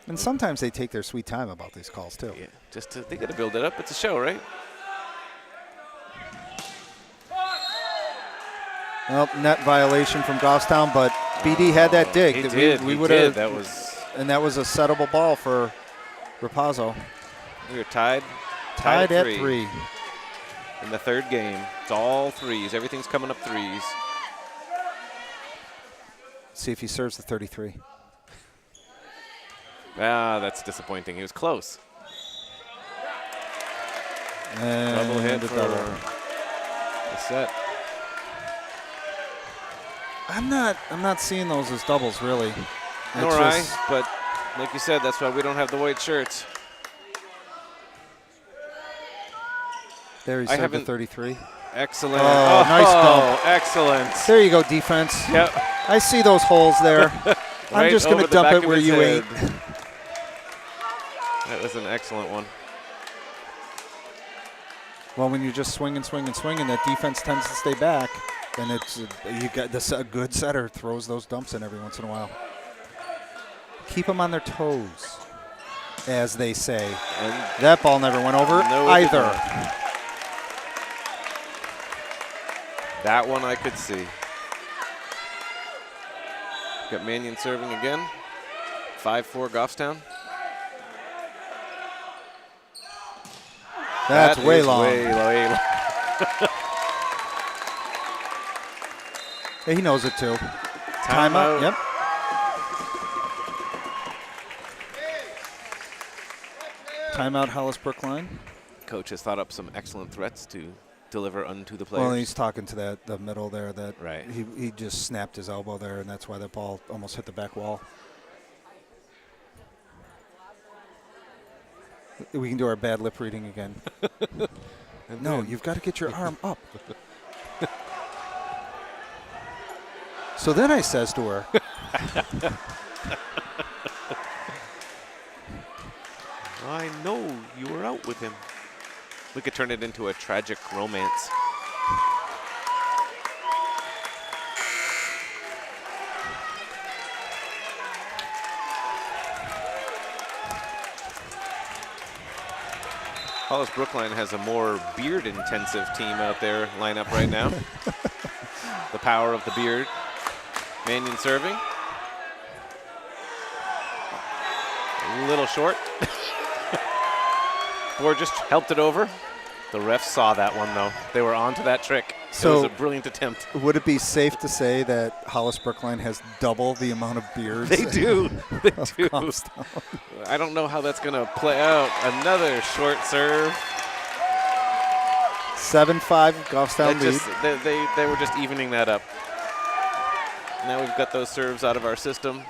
S1: And sometimes they take their sweet time about these calls too.
S2: Yeah, they got to build it up. It's a show, right?
S1: Well, net violation from Goffstown, but BD had that dig.
S2: He
S1: that
S2: did.
S1: We
S2: he
S1: would
S2: did.
S1: have. And that was a settable ball for Rapazzo.
S2: We were tied.
S1: Tied at 3.
S2: In the third game. It's all threes. Everything's coming up threes.
S1: See if he serves the 33.
S2: Ah, that's disappointing. He was close.
S1: And
S2: Double hit
S1: the
S2: for
S1: double.
S2: the set.
S1: I'm not seeing those as doubles really.
S2: Nor I, but like you said, that's why we don't have the white shirts.
S1: There he served the 33.
S2: Excellent.
S1: Oh, nice dump.
S2: Excellent.
S1: There you go, defense.
S2: Yep.
S1: I see those holes there. I'm
S2: Right
S1: just going
S2: over
S1: to
S2: the
S1: dump
S2: back
S1: it
S2: of
S1: where
S2: his
S1: you
S2: head.
S1: ain't.
S2: That was an excellent one.
S1: Well, when you just swing and swing and swing, and that defense tends to stay back, then it's you got this. A good setter throws those dumps in every once in a while. Keep them on their toes, as they say.
S2: And
S1: that ball never went over either.
S2: That one I could see. Got Mannion serving again. 5-4 Goffstown.
S1: That's way long.
S2: Way long.
S1: Yeah, he knows it too.
S2: Timeout.
S1: Yep. Timeout, Hollis-Brookline.
S2: Coach has thought up some excellent threats to deliver unto the players.
S1: Well, he's talking to the middle there. That
S2: right.
S1: He just snapped his elbow there, and that's why that ball almost hit the back wall. We can do our bad lip reading again. No, you've got to get your arm up. So then I says to her,
S2: I know you were out with him. We could turn it into a tragic romance. Hollis-Brookline has a more beard-intensive team out there lineup right now. The power of the beard. Mannion serving. A little short. Borges helped it over. The refs saw that one, though. They were on to that trick.
S1: So
S2: it was a brilliant attempt.
S1: Would it be safe to say that Hollis-Brookline has double the amount of beards?
S2: They do. They do.
S1: Goffstown?
S2: I don't know how that's going to play out. Another short serve.
S1: 7-5 Goffstown lead.
S2: They were just evening that up. Now we've got those serves out of our system.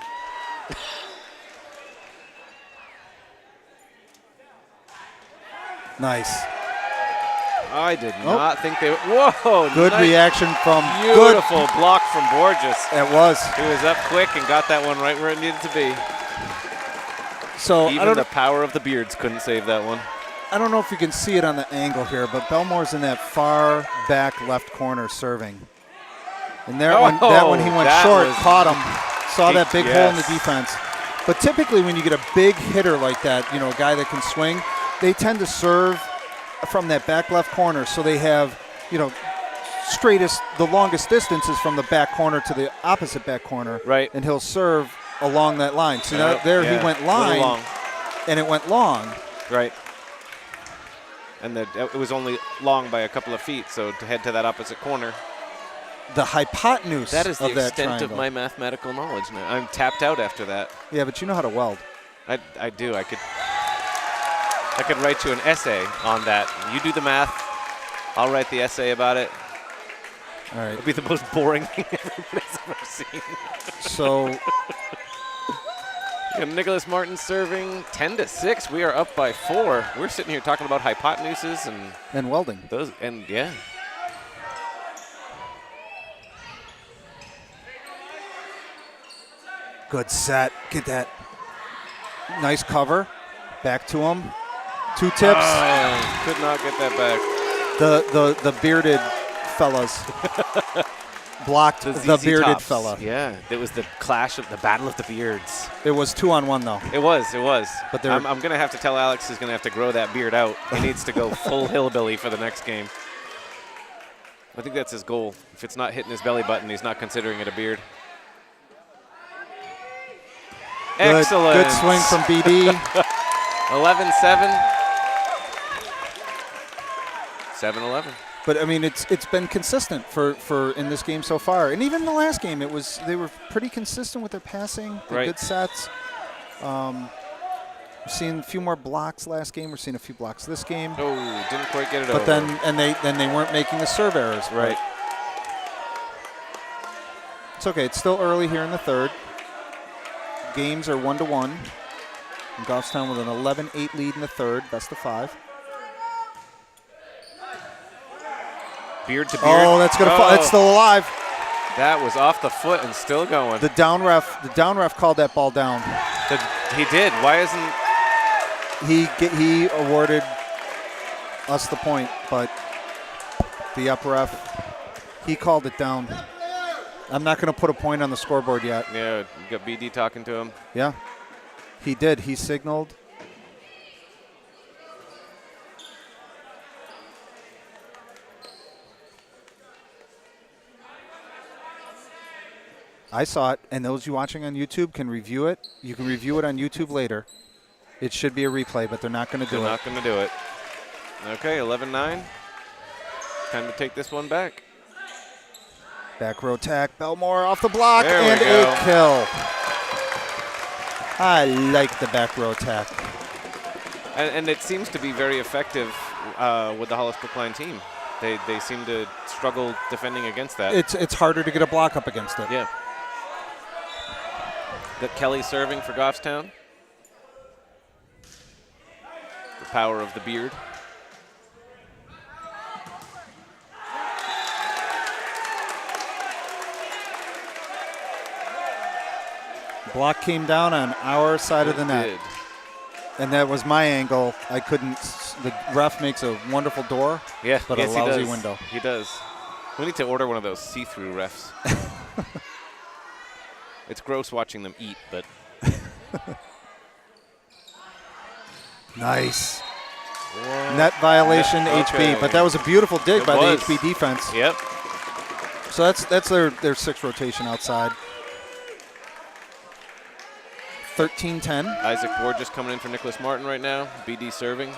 S1: Nice.
S2: I did not think they. Whoa!
S1: Good
S2: nice,
S1: reaction from.
S2: Beautiful block from Borges.
S1: It was.
S2: He was up quick and got that one right where it needed to be.
S1: So
S2: even the power of the beards couldn't save that one.
S1: I don't know if you can see it on the angle here, but Belmore's in that far back left corner serving. And that one he went short, caught him, saw that big hole in the defense. But typically when you get a big hitter like that, you know, a guy that can swing, they tend to serve from that back left corner. So they have, you know, the longest distance is from the back corner to the opposite back corner.
S2: Right.
S1: And he'll serve along that line. So he went line, and it went long.
S2: Right. And it was only long by a couple of feet, so to head to that opposite corner.
S1: The hypotenuse
S2: that is the
S1: of that
S2: extent
S1: triangle.
S2: of my mathematical knowledge now. I'm tapped out after that.
S1: Yeah, but you know how to weld.
S2: I do. I could write you an essay on that. You do the math. I'll write the essay about it.
S1: All right.
S2: It'll be the most boring thing everybody's ever seen.
S1: So
S2: Nicholas Martin serving 10-6. We are up by 4. We're sitting here talking about hypotenuses
S1: and welding.
S2: Yeah.
S1: Good set. Get that. Nice cover. Back to him. 2 tips.
S2: Could not get that back.
S1: The bearded fellas blocked the bearded
S2: tops.
S1: fella.
S2: Yeah, it was the clash of the battle of the beards.
S1: It was 2-on-1 though.
S2: It was.
S1: But
S2: I'm going to have to tell Alex he's going to have to grow that beard out. He needs to go full hillbilly for the next game. I think that's his goal. If it's not hitting his belly button, he's not considering it a beard. Excellent.
S1: Good swing from BD.
S2: 11-7. 7-11.
S1: But I mean, it's been consistent for in this game so far, and even in the last game, they were pretty consistent with their passing, good sets. We've seen a few more blocks last game. We're seeing a few blocks this game.
S2: Oh, didn't quite get it over.
S1: But then they weren't making the serve errors.
S2: Right.
S1: It's okay. It's still early here in the third. Games are 1-1. And Goffstown with an 11-8 lead in the third, best of 5.
S2: Beard to beard.
S1: Oh, that's gonna fall. It's still alive.
S2: That was off the foot and still going.
S1: The down ref called that ball down.
S2: He did. Why isn't
S1: he awarded us the point, but the up ref, he called it down. I'm not going to put a point on the scoreboard yet.
S2: Yeah, you got BD talking to him.
S1: Yeah, he did. He signaled. I saw it, and those you watching on YouTube can review it. You can review it on YouTube later. It should be a replay, but they're not going to do it.
S2: They're not going to do it. Okay, 11-9. Time to take this one back.
S1: Back row tack. Belmore off the block,
S2: there
S1: and
S2: we go.
S1: a kill. I like the back row tack.
S2: And it seems to be very effective with the Hollis-Brookline team. They seem to struggle defending against that.
S1: It's harder to get a block up against it.
S2: Yeah. Got Kelly serving for Goffstown. The power of the beard.
S1: Block came down on our side of the net.
S2: Did.
S1: And that was my angle. I couldn't. The ref makes a wonderful door,
S2: Yeah,
S1: but
S2: yes,
S1: a lousy
S2: he does.
S1: window.
S2: He does. We need to order one of those see-through refs. It's gross watching them eat, but
S1: Nice. Net violation, HB. But that was a beautiful dig by the HB defense.
S2: Yep.
S1: So that's their sixth rotation outside. 13-10.
S2: Isaac Ward just coming in for Nicholas Martin right now. BD serving.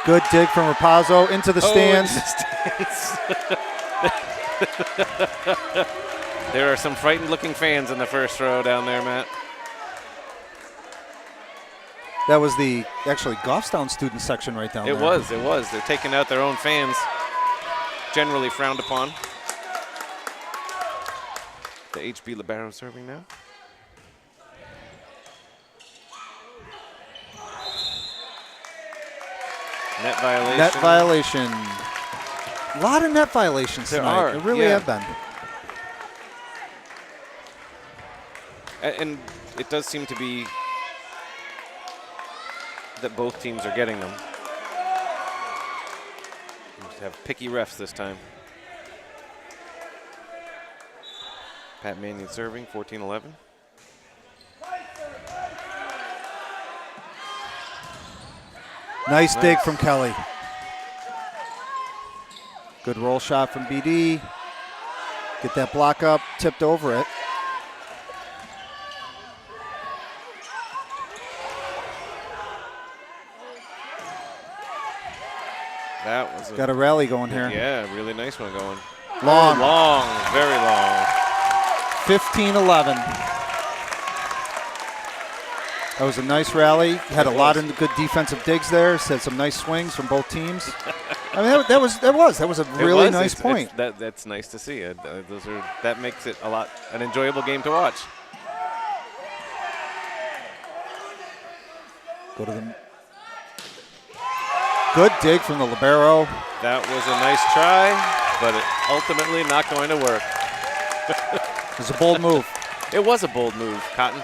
S1: Good dig from Rapazzo into the stands.
S2: There are some frightened-looking fans in the first row down there, Matt.
S1: That was the actually Goffstown student section right down there.
S2: It was. They're taking out their own fans, generally frowned upon. The HB Libero serving now. Net violation.
S1: Net violation. A lot of net violations
S2: There
S1: tonight.
S2: are,
S1: There really
S2: yeah.
S1: have been.
S2: And it does seem to be that both teams are getting them. We just have picky refs this time. Pat Mannion serving, 14-11.
S1: Nice dig from Kelly. Good roll shot from BD. Get that block up, tipped over it.
S2: That was
S1: Got a rally going here.
S2: Yeah, really nice one going.
S1: Long.
S2: Very long.
S1: 15-11. That was a nice rally. Had a lot of good defensive digs there. Had some nice swings from both teams. I mean, that was a really nice point.
S2: That's nice to see. That makes it an enjoyable game to watch.
S1: Go to the good dig from the libero.
S2: That was a nice try, but ultimately not going to work.
S1: It was a bold move.
S2: It was a bold move, Cotton.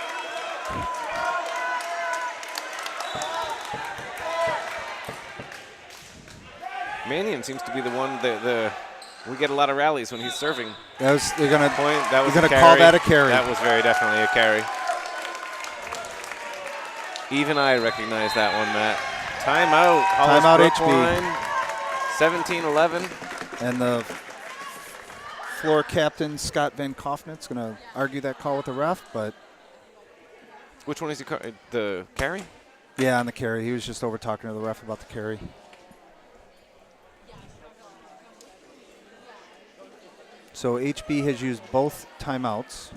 S2: Mannion seems to be the one that we get a lot of rallies when he's serving.
S1: They're gonna
S2: Call
S1: that a carry.
S2: That was very definitely a carry. Even I recognize that one, Matt. Timeout.
S1: Timeout
S2: HB. 17-11.
S1: And the floor captain, Scott Van Kofnit's going to argue that call with the ref, but.
S2: Which one is he? The carry?
S1: Yeah, on the carry. He was just over talking to the ref about the carry. So HB has used both timeouts.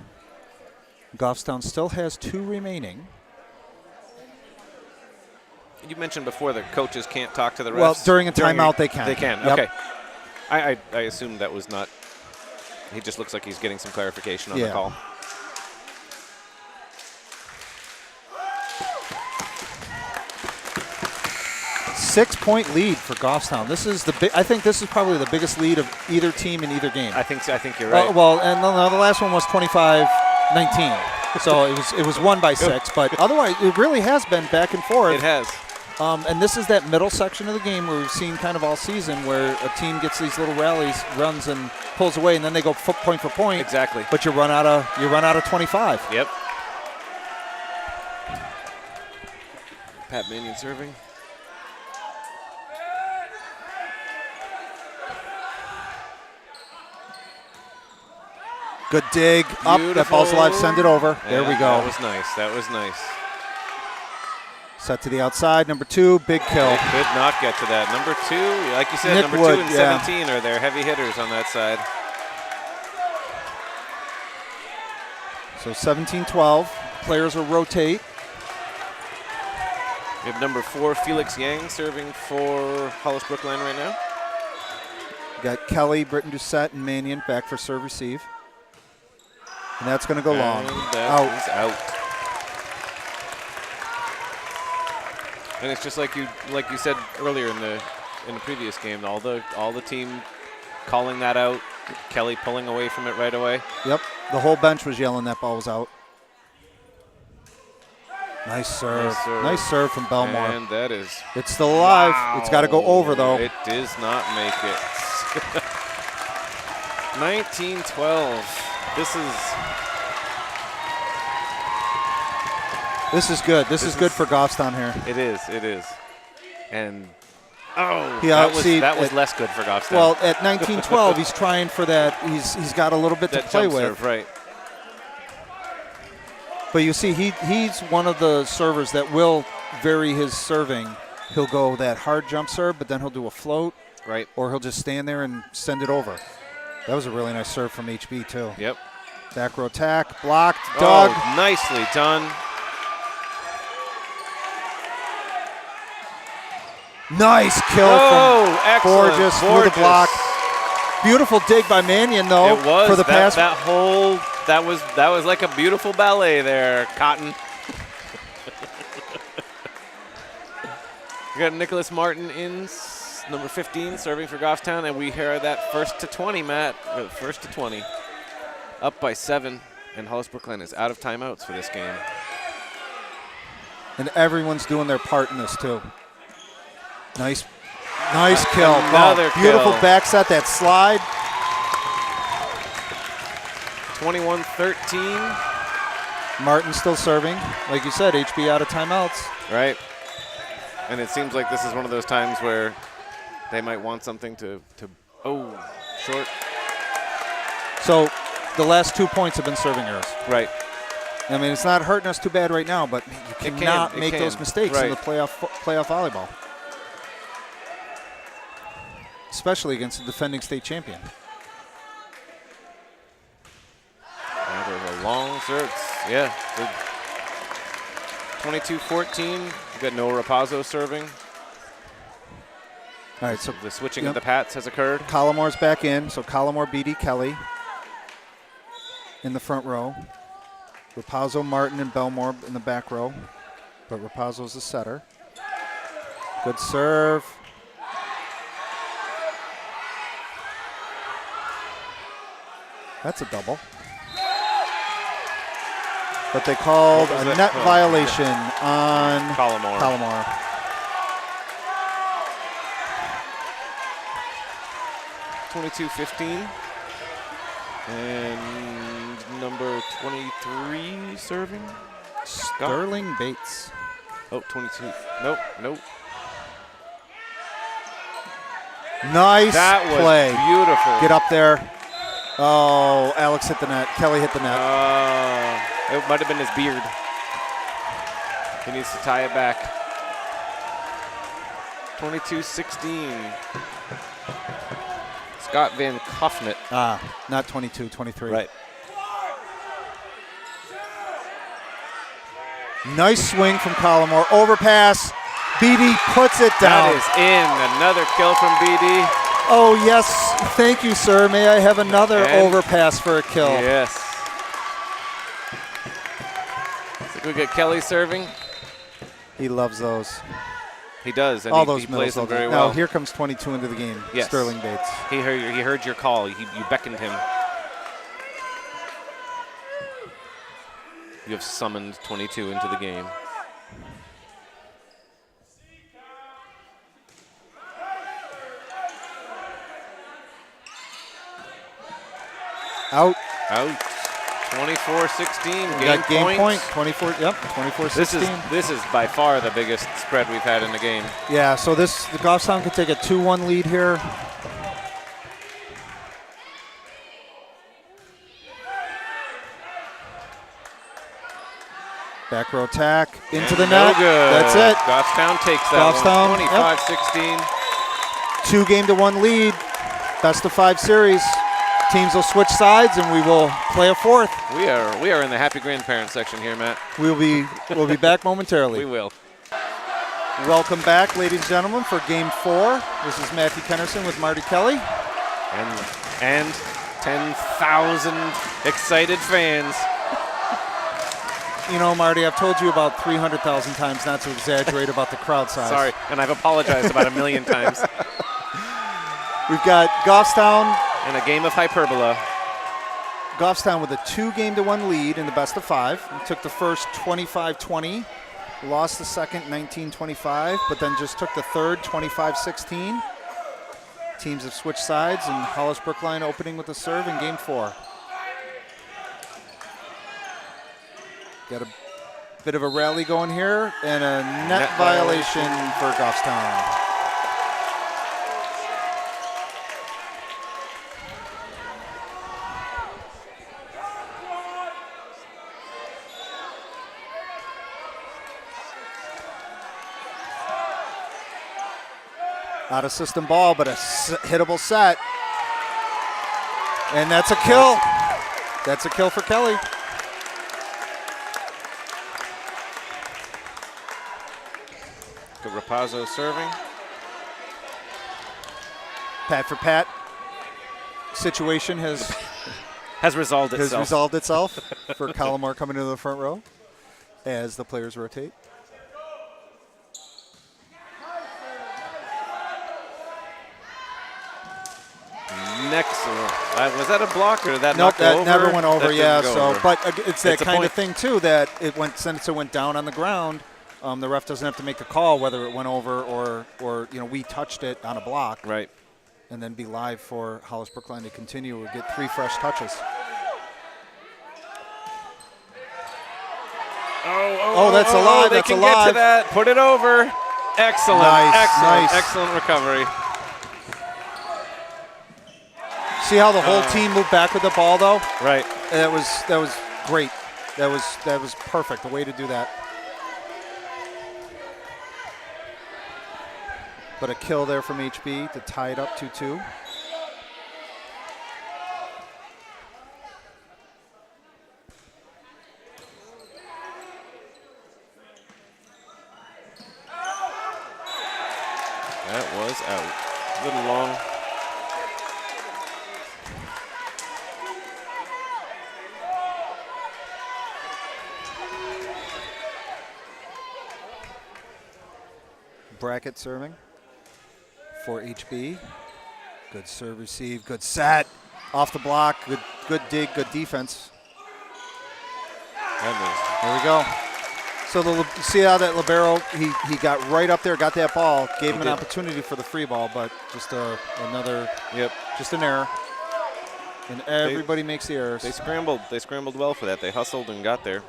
S1: Goffstown still has 2 remaining.
S2: You mentioned before that coaches can't talk to the refs.
S1: Well, during a timeout, they can.
S2: They can,
S1: Yep.
S2: okay. I assumed that was not. He just looks like he's getting some clarification on the call.
S1: Six-point lead for Goffstown. This is I think this is probably the biggest lead of either team in either game.
S2: I think you're right.
S1: Well, and the last one was 25-19. So it was won by 6, but otherwise it really has been back and forth.
S2: It has.
S1: And this is that middle section of the game where we've seen kind of all season where a team gets these little rallies, runs and pulls away, and then they go point for point.
S2: Exactly.
S1: But you run out of 25.
S2: Yep. Pat Mannion serving.
S1: Good dig. Up. That ball's alive. Send it over.
S2: Yeah,
S1: there we go.
S2: That was nice. That was nice.
S1: Set to the outside. Number 2, big kill.
S2: They could not get to that. Number 2, like you said,
S1: Nick
S2: number
S1: Wood,
S2: 2 and 17 are their heavy hitters on that side.
S1: So 17-12. Players will rotate.
S2: We have number 4, Felix Yang, serving for Hollis-Brookline right now.
S1: We got Kelly, Britton Doucette, and Mannion back for serve receive. And that's going to go long.
S2: That is out. And it's just like you said earlier in the previous game, all the team calling that out, Kelly pulling away from it right away.
S1: Yep, the whole bench was yelling that ball was out. Nice serve. Nice serve from Belmore.
S2: And that is.
S1: It's still alive.
S2: Wow.
S1: It's got to go over, though.
S2: It does not make it. 19-12.
S1: This is good. This is good for Goffstown here.
S2: It is. It is. And that was less good for Goffstown.
S1: Well, at 19-12, he's trying for that. He's got a little bit to play with.
S2: Serve, right.
S1: But you see, he's one of the servers that will vary his serving. He'll go that hard jump serve, but then he'll do a float.
S2: Right.
S1: Or he'll just stand there and send it over. That was a really nice serve from HB, too.
S2: Yep.
S1: Back row attack, blocked, dug.
S2: Oh, nicely done.
S1: Nice kill from
S2: excellent.
S1: Borges through the block. Beautiful dig by Mannion, though,
S2: it was,
S1: for the pass.
S2: That was like a beautiful ballet there, Cotton. We got Nicholas Martin in number 15 serving for Goffstown, and we hear that first to 20, Matt. First to 20. Up by 7, and Hollis-Brookline is out of timeouts for this game.
S1: And everyone's doing their part in this, too. Nice kill.
S2: Another
S1: kill. Beautiful back set, that slide.
S2: 21-13.
S1: Martin still serving. Like you said, HB out of timeouts.
S2: Right. And it seems like this is one of those times where they might want something to short.
S1: So the last 2 points have been serving errors.
S2: Right.
S1: I mean, it's not hurting us too bad right now, but you cannot make those mistakes in the playoff volleyball. Especially against the defending state champion.
S2: That was a long serve. Yeah. 22-14. You got Noah Rapazzo serving.
S1: All right, so
S2: the switching of the Pats has occurred.
S1: Collimore's back in, so Collimore, BD, Kelly in the front row. Rapazzo, Martin, and Belmore in the back row, but Rapazzo's the setter. Good serve. That's a double. But they called a net violation on Collimore.
S2: 22-15. And number 23 serving.
S1: Sterling Bates.
S2: Oh, 22. Nope.
S1: Nice
S2: that was
S1: play.
S2: Beautiful.
S1: Get up there. Oh, Alex hit the net. Kelly hit the net.
S2: It might have been his beard. He needs to tie it back. 22-16. Scott Van Koffnet.
S1: Not 22, 23.
S2: Right.
S1: Nice swing from Collimore. Overpass. BD puts it down.
S2: That is in. Another kill from BD.
S1: Oh, yes. Thank you, sir. May I have another overpass for a kill?
S2: Yes. We get Kelly serving.
S1: He loves those.
S2: He does, and
S1: all
S2: he
S1: those
S2: plays them very well.
S1: Now here comes 22 into the game.
S2: Yes.
S1: Sterling Bates.
S2: He heard your call. You beckoned him. You have summoned 22 into the game.
S1: Out.
S2: 24-16.
S1: Game point. 24. Yep. 24-16.
S2: This is by far the biggest spread we've had in the game.
S1: Yeah. So the Goffstown could take a 2-1 lead here. Back row attack into the net.
S2: Good.
S1: That's it.
S2: Goffstown takes that
S1: Goffstown,
S2: one. 25-16.
S1: 2-1 lead. Best of 5 series. Teams will switch sides, and we will play a fourth.
S2: We are in the happy grandparent section here, Matt.
S1: We'll be back momentarily.
S2: We will.
S1: Welcome back, ladies and gentlemen, for Game 4. This is Matthew Kennerson with Marty Kelly.
S2: And 10,000 excited fans.
S1: You know, Marty, I've told you about 300,000 times not to exaggerate about the crowd size.
S2: Sorry, and I've apologized about 1,000,000 times.
S1: We've got Goffstown.
S2: In a game of hyperbola.
S1: Goffstown with a 2-1 lead in the best of 5. We took the first 25-20, lost the second 19-25, but then just took the third 25-16. Teams have switched sides, and Hollis-Brookline opening with a serve in Game 4. Got a bit of a rally going here, and a net violation for Goffstown. Out of system ball, but a hittable set. And that's a kill. That's a kill for Kelly.
S2: Good Rapazzo serving.
S1: Pat for Pat. Situation has
S2: resolved
S1: itself for Collimore coming into the front row as the players rotate.
S2: Was that a block or did that
S1: Nope,
S2: not go
S1: that
S2: over?
S1: never went over.
S2: That
S1: Yeah,
S2: didn't go over.
S1: but it's that
S2: It's a
S1: kind
S2: point.
S1: of thing too that since it went down on the ground, the ref doesn't have to make the call whether it went over or we touched it on a block.
S2: Right.
S1: And then be live for Hollis-Brookline to continue or get 3 fresh touches. Oh, that's alive.
S2: They
S1: That's
S2: can
S1: alive.
S2: get to that. Put it over. Excellent.
S1: Nice,
S2: Excellent.
S1: nice.
S2: Excellent recovery.
S1: See how the whole team moved back with the ball though?
S2: Right.
S1: That was great. That was perfect. The way to do that. But a kill there from HB to tie it up 2-2.
S2: That was out. A little long.
S1: Bracket serving for HB. Good serve receive, good set. Off the block, good dig, good defense. There we go. So you see how that libero, he got right up there, got that ball, gave him an opportunity for the free ball, but just another, just an error. And everybody makes the errors.
S2: They scrambled well for that. They hustled and got there.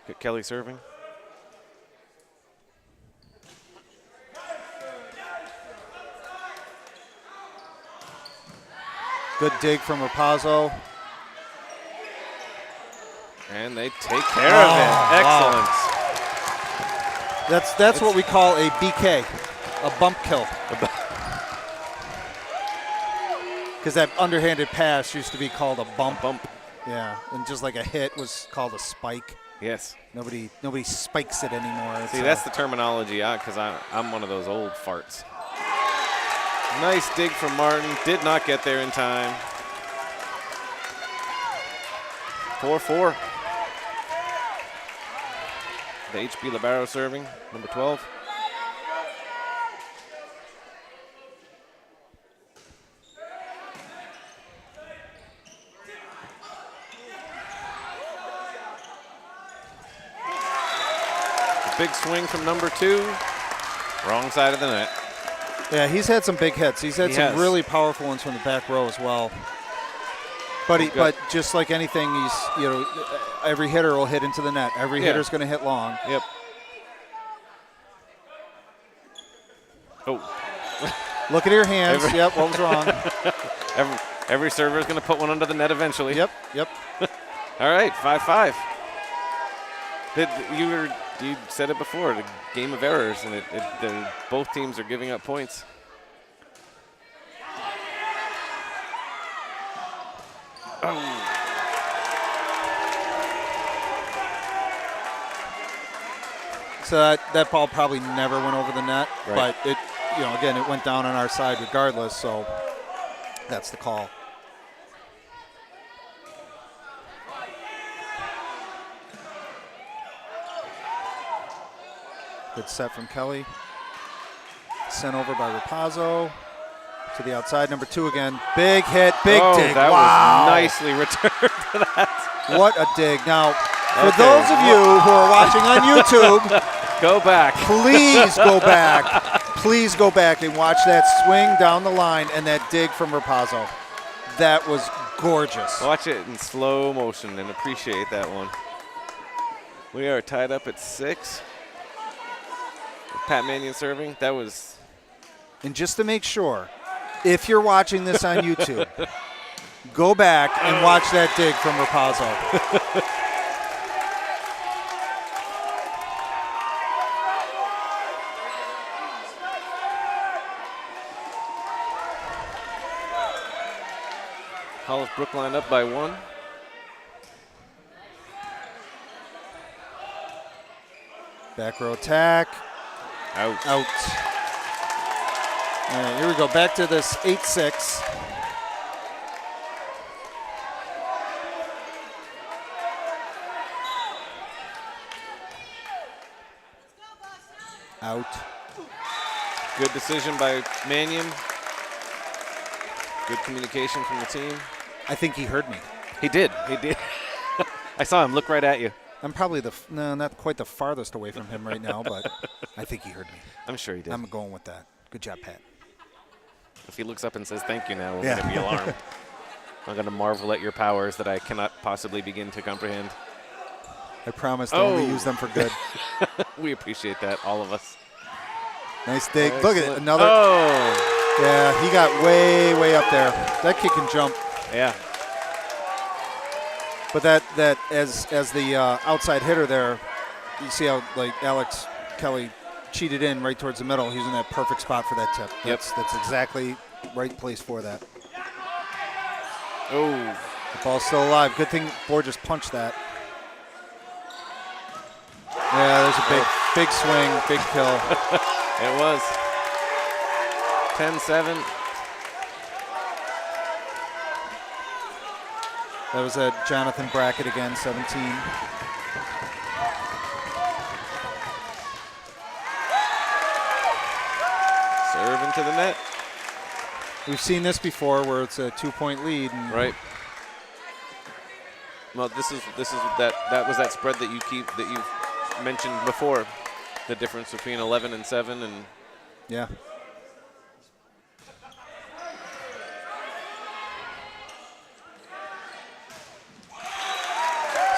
S2: Get Kelly serving.
S1: Good dig from Rapazzo.
S2: And they take care of it. Excellent.
S1: Wow. That's what we call a BK, a bump kill. Because that underhanded pass used to be called a bump. Yeah, and just like a hit was called a spike.
S2: Yes.
S1: Nobody spikes it anymore.
S2: See, that's the terminology, because I'm one of those old farts. Nice dig from Martin. Did not get there in time. 4-4. The HB libero serving, number 12. A big swing from number 2. Wrong side of the net.
S1: Yeah, he's had some big hits. He's had some really powerful ones from the back row as well. But just like anything, every hitter will hit into the net. Every hitter's going to hit long.
S2: Yep. Oh.
S1: Look at your hands. Yep, what was wrong?
S2: Every server is going to put one under the net eventually.
S1: Yep.
S2: All right, 5-5. You said it before, the game of errors, and both teams are giving up points. Oh.
S1: So that ball probably never went over the net, but it, again, it went down on our side regardless. So that's the call. Good set from Kelly. Sent over by Rapazzo to the outside. Number 2 again. Big hit, big dig.
S2: That
S1: wow.
S2: was nicely returned to that.
S1: What a dig. Now, for those of you who are watching on YouTube,
S2: go back.
S1: Please go back. Please go back and watch that swing down the line and that dig from Rapazzo. That was gorgeous.
S2: Watch it in slow motion and appreciate that one. We are tied up at 6. Pat Mannion serving. That was.
S1: And just to make sure, if you're watching this on YouTube, go back and watch that dig from Rapazzo.
S2: Hollis-Brookline up by 1.
S1: Back row attack.
S2: Out.
S1: All right, here we go. Back to this 8-6. Out.
S2: Good decision by Mannion. Good communication from the team.
S1: I think he heard me.
S2: He did. He did. I saw him look right at you.
S1: I'm probably not quite the farthest away from him right now, but I think he heard me.
S2: I'm sure he did.
S1: I'm going with that. Good job, Pat.
S2: If he looks up and says thank you now, we're going to be alarmed. I'm going to marvel at your powers that I cannot possibly begin to comprehend.
S1: I promise to only use them for good.
S2: We appreciate that, all of us.
S1: Nice dig.
S2: Excellent.
S1: Look at it, another.
S2: Oh!
S1: Yeah, he got way, way up there. That kid can jump.
S2: Yeah.
S1: But that as the outside hitter there, you see how like Alex Kelly cheated in right towards the middle. He was in that perfect spot for that tip. That's exactly right place for that.
S2: Oh.
S1: The ball's still alive. Good thing Borges punched that. Yeah, there's a big swing, big kill.
S2: It was. 10-7.
S1: That was a Jonathan Brackett again, 17.
S2: Serve into the net.
S1: We've seen this before where it's a 2-point lead. And
S2: right. Well, this is that was that spread that you've mentioned before, the difference between 11 and 7 and
S1: yeah.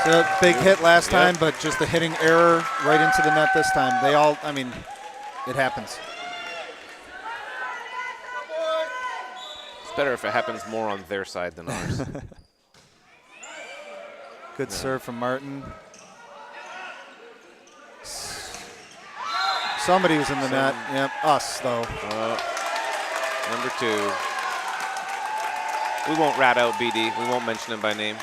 S1: So big hit last time, but just a hitting error right into the net this time. It happens.
S2: It's better if it happens more on their side than ours.
S1: Good serve from Martin. Somebody was in the net. Yep, us, though.
S2: Number 2. We won't rat out BD. We won't mention him by name.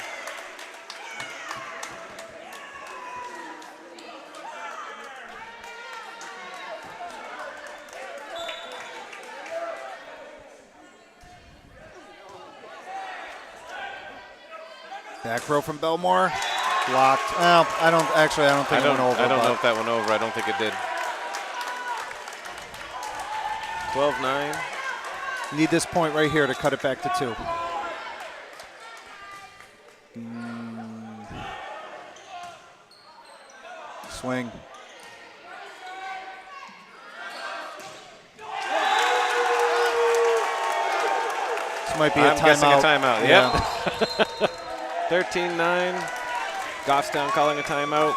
S1: Back row from Belmore. Blocked. Well, I don't think it went over.
S2: I don't know if that went over. I don't think it did. 12-9.
S1: Need this point right here to cut it back to 2. Swing. This might be a timeout.
S2: I'm guessing a timeout.
S1: Yeah.
S2: Yep. 13-9. Goffstown calling a timeout.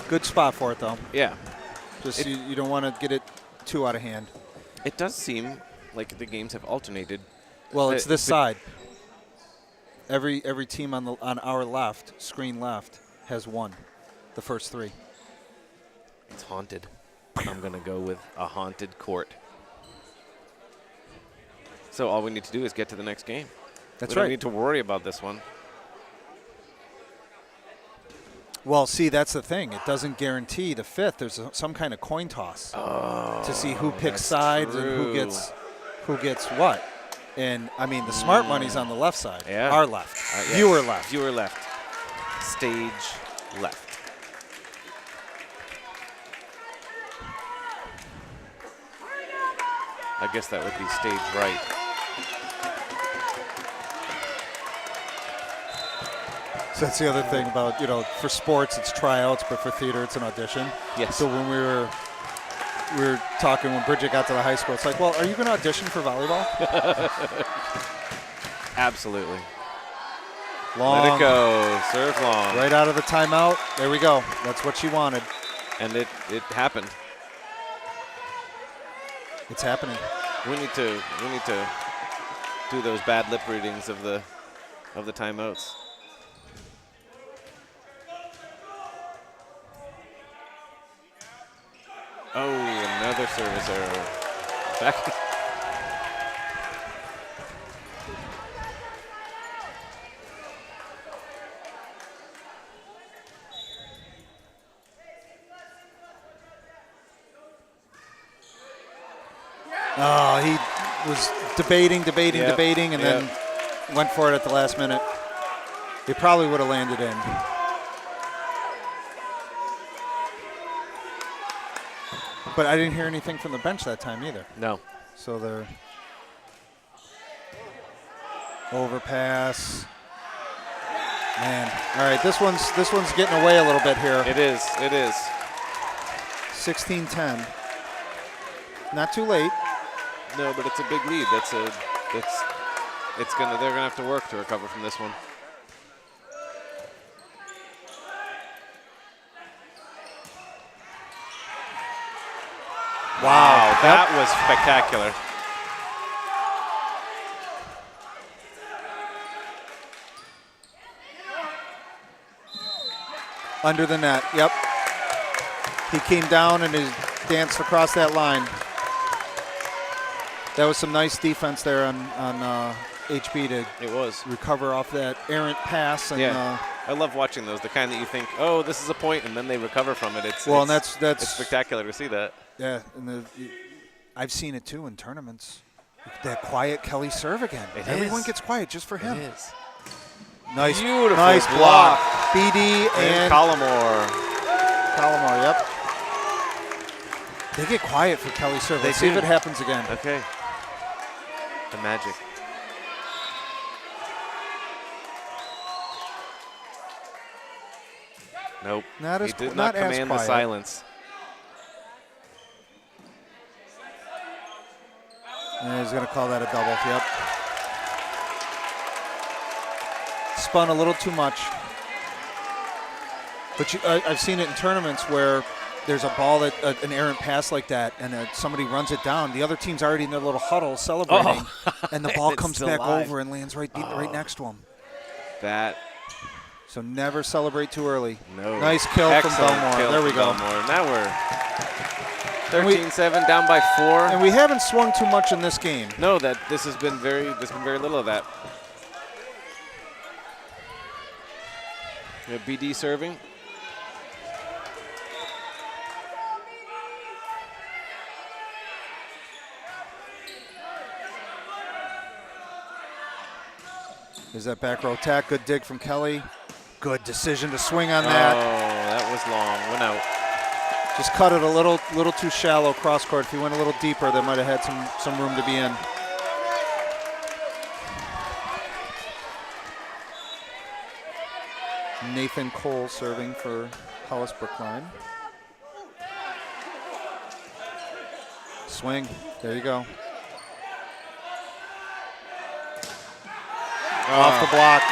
S1: Good spot for it, though.
S2: Yeah.
S1: Just you don't want to get it too out of hand.
S2: It does seem like the games have alternated.
S1: Well, it's this side. Every team on our left, screen left, has won the first 3.
S2: It's haunted. I'm going to go with a haunted court. So all we need to do is get to the next game.
S1: That's
S2: we
S1: right.
S2: don't need to worry about this one.
S1: Well, see, that's the thing. It doesn't guarantee the 5th. There's some kind of coin toss to see who picks sides and who gets what. And, the smart money's on the left side.
S2: Yeah.
S1: Our left.
S2: Yes.
S1: Viewer left.
S2: Viewer left. Stage left. I guess that would be stage right.
S1: So that's the other thing about, for sports it's tryouts, but for theater it's an audition.
S2: Yes.
S1: So when we were talking when Bridget got to the high school, it's like, well, are you going to audition for volleyball?
S2: Absolutely.
S1: Long.
S2: Let it go. Serve long.
S1: Right out of the timeout. There we go. That's what she wanted.
S2: And it happened.
S1: It's happening.
S2: We need to do those bad lip readings of the timeouts. Oh, another service error. Back.
S1: Oh, he was debating, and then went for it at the last minute. He probably would have landed in. But I didn't hear anything from the bench that time either.
S2: No.
S1: So they're Overpass. Man, all right, this one's getting away a little bit here.
S2: It is.
S1: 16-10. Not too late.
S2: No, but it's a big lead. They're gonna have to work to recover from this one. Wow, that was spectacular.
S1: Under the net, yep. He came down and he danced across that line. That was some nice defense there on HB to recover off that errant pass. And,
S2: I love watching those. The kind that you think, oh, this is a point, and then they recover from it. It's spectacular to see that.
S1: Yeah, and I've seen it too in tournaments. That quiet Kelly serve again. Everyone gets quiet just for him.
S2: It is.
S1: Nice,
S2: beautiful
S1: nice block. BD and
S2: Collimore.
S1: Yep. They get quiet for Kelly serve. Let's see if it happens again.
S2: Okay. The magic. Nope. He did not command the silence.
S1: And he's going to call that a double. Yep. Spun a little too much. But I've seen it in tournaments where there's a ball that an errant pass like that, and somebody runs it down. The other team's already in their little huddle celebrating, and the ball comes back over and lands right next to them. So never celebrate too early.
S2: No.
S1: Nice kill from Belmore. There we go.
S2: Belmore. Now we're 13-7, down by 4.
S1: And we haven't swung too much in this game.
S2: No, there's been very little of that. BD serving.
S1: There's that back row attack. Good dig from Kelly. Good decision to swing on that.
S2: Oh, that was long. Went out.
S1: Just cut it a little too shallow cross court. If he went a little deeper, they might have had some room to be in. Nathan Cole serving for Hollis-Brookline. Swing. There you go. Off the block.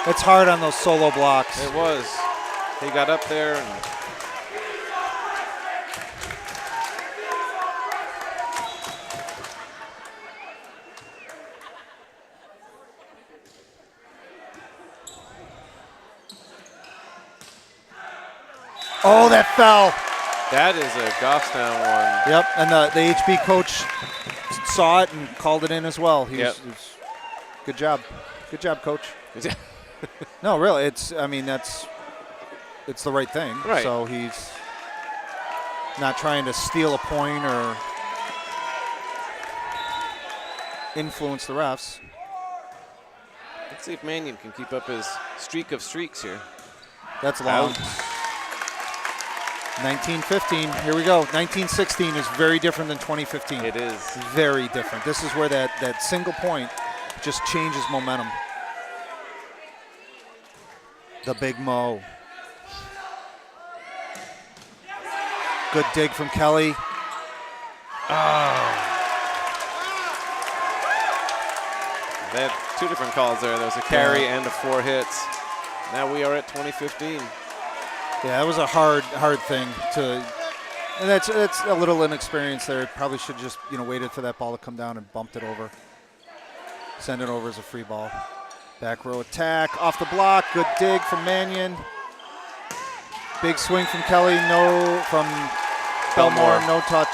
S1: It's hard on those solo blocks.
S2: It was. He got up there and
S1: oh, that fell.
S2: that is a Goffstown one.
S1: Yep, and the HB coach saw it and called it in as well. He was good job. Good job, coach. No, really, it's the right thing.
S2: Right.
S1: So he's not trying to steal a point or influence the refs.
S2: Let's see if Mannion can keep up his streak of streaks here.
S1: That's long. 1915, here we go. 1916 is very different than 2015.
S2: It is.
S1: Very different. This is where that single point just changes momentum. The Big Mo. Good dig from Kelly.
S2: Oh. They had two different calls there. There was a carry and a 4 hits. Now we are at 2015.
S1: Yeah, that was a hard thing to, and that's a little inexperience there. Probably should just waited for that ball to come down and bumped it over. Send it over as a free ball. Back row attack off the block. Good dig from Mannion. Big swing from Kelly. No from Belmore. No touch.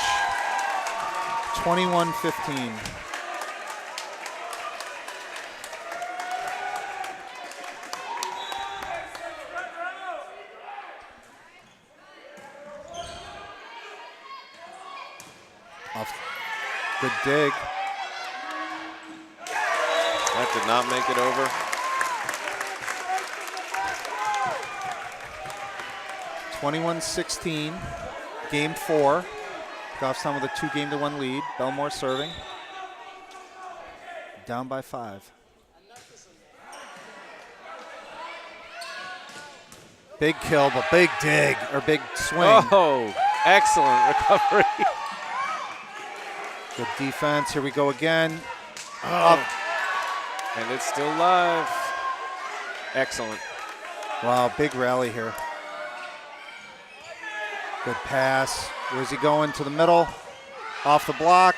S1: 21-15. Good dig.
S2: That did not make it over.
S1: 21-16, game 4. Goffstown with a 2-1 lead. Belmore serving. Down by 5. Big kill, but big dig, or big swing.
S2: Oh, excellent recovery.
S1: Good defense. Here we go again.
S2: Oh. And it's still live. Excellent.
S1: Wow, big rally here. Good pass. Where's he going? To the middle. Off the block.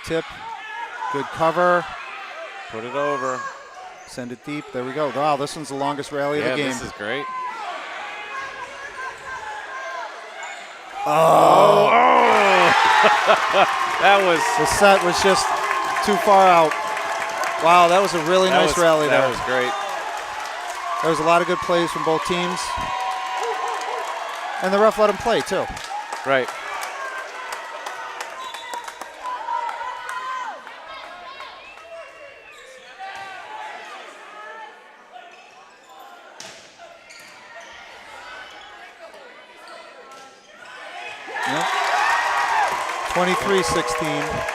S1: Tip. Good cover.
S2: Put it over.
S1: Send it deep. There we go. Wow, this one's the longest rally of the game.
S2: This is great.
S1: Oh.
S2: That was.
S1: The set was just too far out. Wow, that was a really nice rally there.
S2: That was great.
S1: There was a lot of good plays from both teams. And the ref let him play, too.
S2: Right.
S1: Yep. 23-16.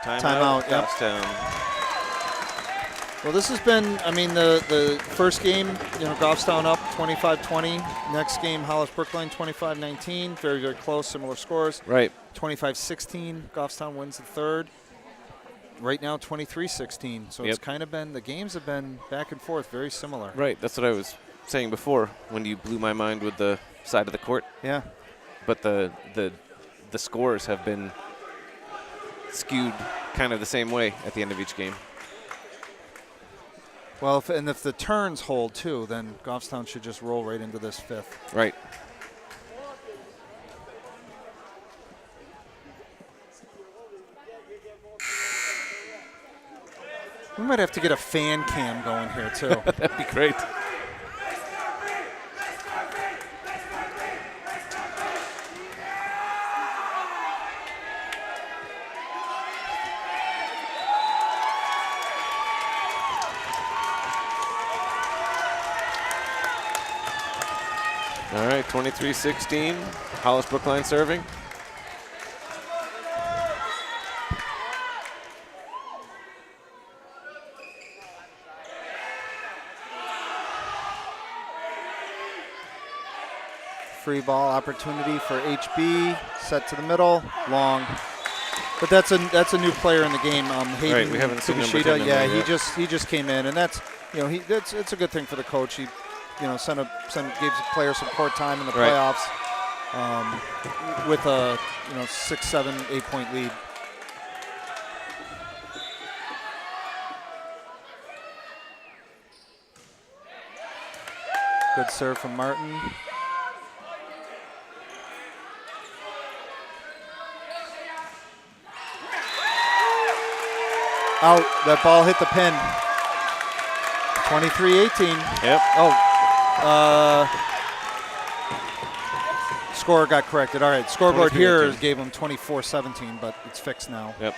S1: Timeout. Yep. Well, this has been, I mean, the first game, Goffstown up 25-20. Next game, Hollis-Brookline 25-19. Very, very close, similar scores.
S2: Right.
S1: 25-16. Goffstown wins the third. Right now, 23-16. So it's kind of been, the games have been back and forth, very similar.
S2: Right. That's what I was saying before when you blew my mind with the side of the court.
S1: Yeah.
S2: But the scores have been skewed kind of the same way at the end of each game.
S1: Well, if the turns hold too, then Goffstown should just roll right into this fifth.
S2: Right.
S1: We might have to get a fan cam going here too.
S2: That'd be great. All right, 23-16, Hollis-Brookline serving.
S1: Free ball opportunity for HB, set to the middle, long. But that's a new player in the game. Hayden,
S2: right, we haven't seen number 10
S1: yeah,
S2: yet.
S1: he just came in, and that's it's a good thing for the coach. He gave the players some court time in the playoffs with a 6, 7, 8 point lead. Good serve from Martin. Out. That ball hit the pin. 23-18.
S2: Yep.
S1: Score got corrected. All right. Scoreboard here
S2: 23-18.
S1: gave him 24-17, but it's fixed now.
S2: Yep.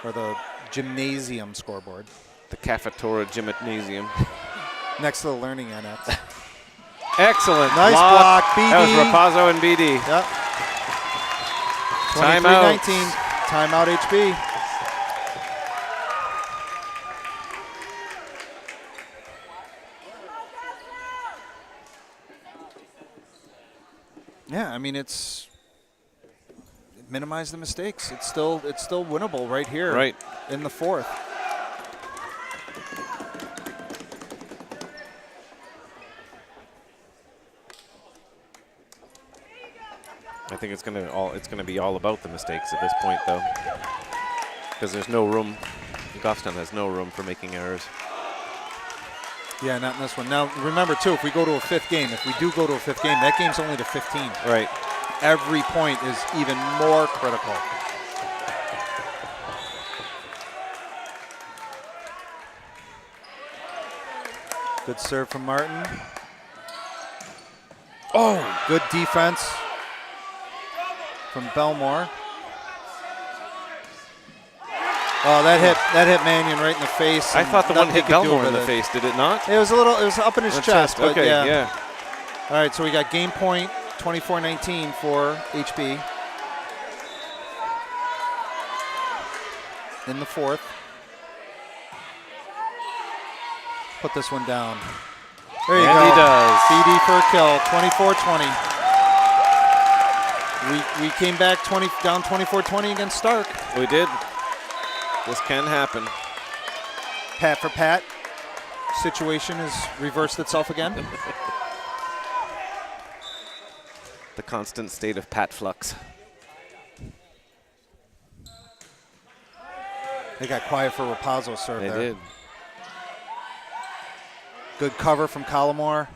S1: Or the gymnasium scoreboard.
S2: The Cafetora Gymnasium.
S1: Next to the Learning Annex.
S2: Excellent.
S1: Nice block. BD.
S2: That was Rapazzo and BD.
S1: Yep. 23-19. Timeout HB. Yeah, I mean minimize the mistakes. It's still winnable right here.
S2: Right.
S1: In the fourth.
S2: I think it's gonna be all about the mistakes at this point, though, because there's no room. Goffstown has no room for making errors.
S1: Yeah, not in this one. Now, remember, too, if we go to a fifth game, that game's only to 15.
S2: Right.
S1: Every point is even more critical. Good serve from Martin. Oh, good defense from Belmore. Oh, that hit Mannion right in the face.
S2: I thought the one hit Belmore in the
S1: it.
S2: face. Did it not?
S1: It was up in his chest. But
S2: okay, yeah.
S1: All right, so we got game point, 24-19 for HB. In the fourth. Put this one down. There you go.
S2: And he does.
S1: BD for a kill, 24-20. We came back down 24-20 against Stark.
S2: We did. This can happen.
S1: Pat for Pat. Situation has reversed itself again.
S2: The constant state of Pat flux.
S1: They got quiet for Rapazzo's serve there.
S2: They did.
S1: Good cover from Collimore.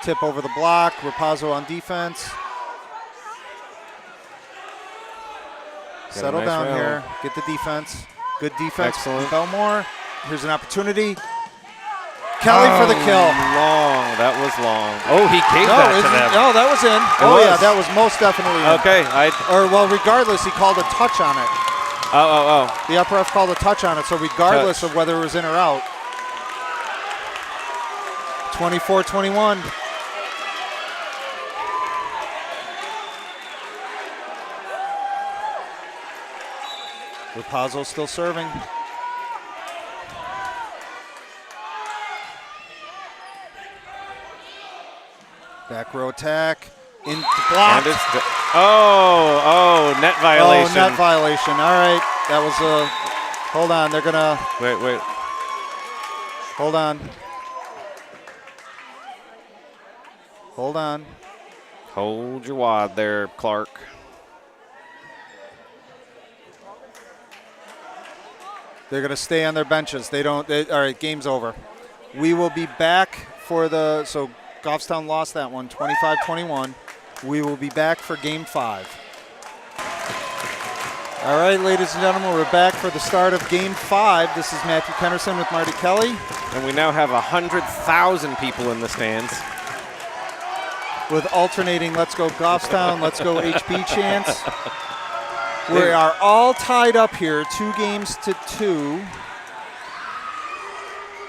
S1: Tip over the block. Rapazzo on defense. Settle
S2: nice
S1: down
S2: rail.
S1: here. Get the defense. Good defense
S2: Excellent.
S1: from Belmore. Here's an opportunity. Kelly for the kill.
S2: Long. That was long. Oh, he gave
S1: No,
S2: that to them.
S1: no, that was in. Yeah, that was most definitely in.
S2: Okay.
S1: Regardless, he called a touch on it.
S2: Oh.
S1: The upper ref called a touch on it, so regardless
S2: Touch.
S1: of whether it was in or out. 24-21. Rapazzo still serving. Back row attack. In blocked.
S2: And it's net violation.
S1: Oh, net violation. All right. That was a. Hold on. They're going to.
S2: Wait.
S1: Hold on. Hold on.
S2: Hold your wad there, Clark.
S1: They're going to stay on their benches. All right, game's over. We will be back for so Goffstown lost that one, 25-21. We will be back for game 5. All right, ladies and gentlemen, we're back for the start of game 5. This is Matthew Kennerson with Marty Kelly.
S2: And we now have 100,000 people in the stands.
S1: With alternating Let's Go Goffstown, Let's Go HB chants. We are all tied up here, 2-2.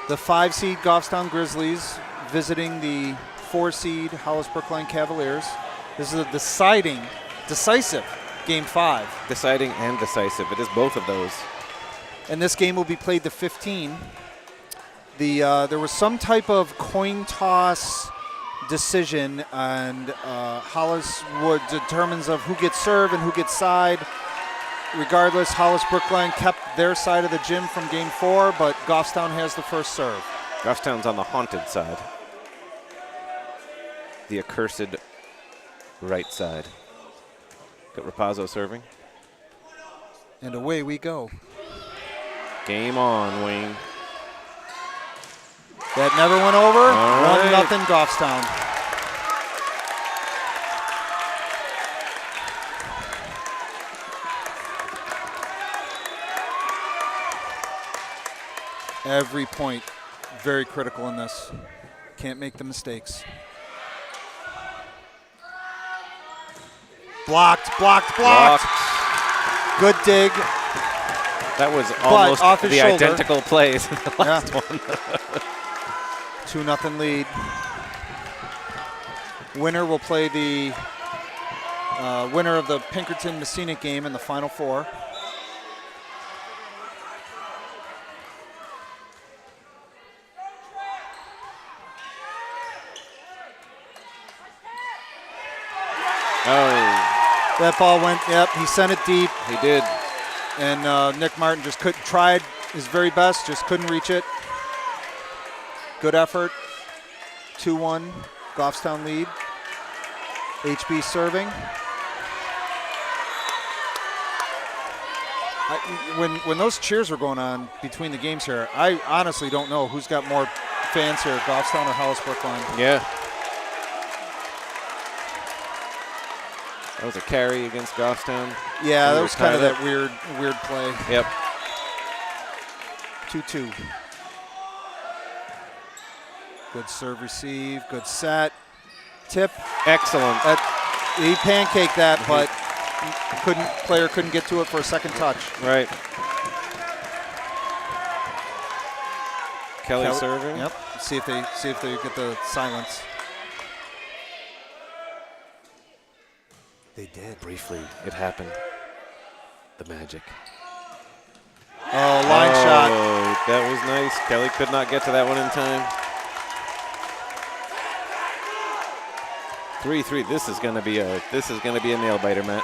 S1: The 5-seed Goffstown Grizzlies visiting the 4-seed Hollis-Brookline Cavaliers. This is a decisive game 5.
S2: Deciding and decisive. It is both of those.
S1: And this game will be played the 15. There was some type of coin toss decision, and Hollis determines of who gets serve and who gets side. Regardless, Hollis-Brookline kept their side of the gym from game 4, but Goffstown has the first serve.
S2: Goffstown's on the haunted side. The accursed right side. Got Rapazzo serving.
S1: And away we go.
S2: Game on, Wayne.
S1: That never went over.
S2: All right.
S1: 1-0 Goffstown. Every point very critical in this. Can't make the mistakes. Blocked. Good dig.
S2: That was almost
S1: off his
S2: the
S1: shoulder.
S2: identical plays in the last one.
S1: 2-0 lead. Winner will play the winner of the Pinkerton-Messina game in the Final Four.
S2: Oh,
S1: That ball went, he sent it deep.
S2: he did.
S1: And Nick Martin just tried his very best, just couldn't reach it. Good effort. 2-1, Goffstown lead. HB serving. When those cheers were going on between the games here, I honestly don't know who's got more fans here, Goffstown or Hollis-Brookline.
S2: Yeah. That was a carry against Goffstown.
S1: Yeah, that was kind of that weird play.
S2: Yep.
S1: 2-2. Good serve receive, good set. Tip.
S2: Excellent.
S1: He pancaked that, but player couldn't get to it for a second touch.
S2: Right. Kelly serving.
S1: Yep. See if they get the silence. They did.
S2: Briefly, it happened. The magic.
S1: Oh, line shot.
S2: That was nice. Kelly could not get to that one in time. 3-3. This is going to be a nail biter, Matt.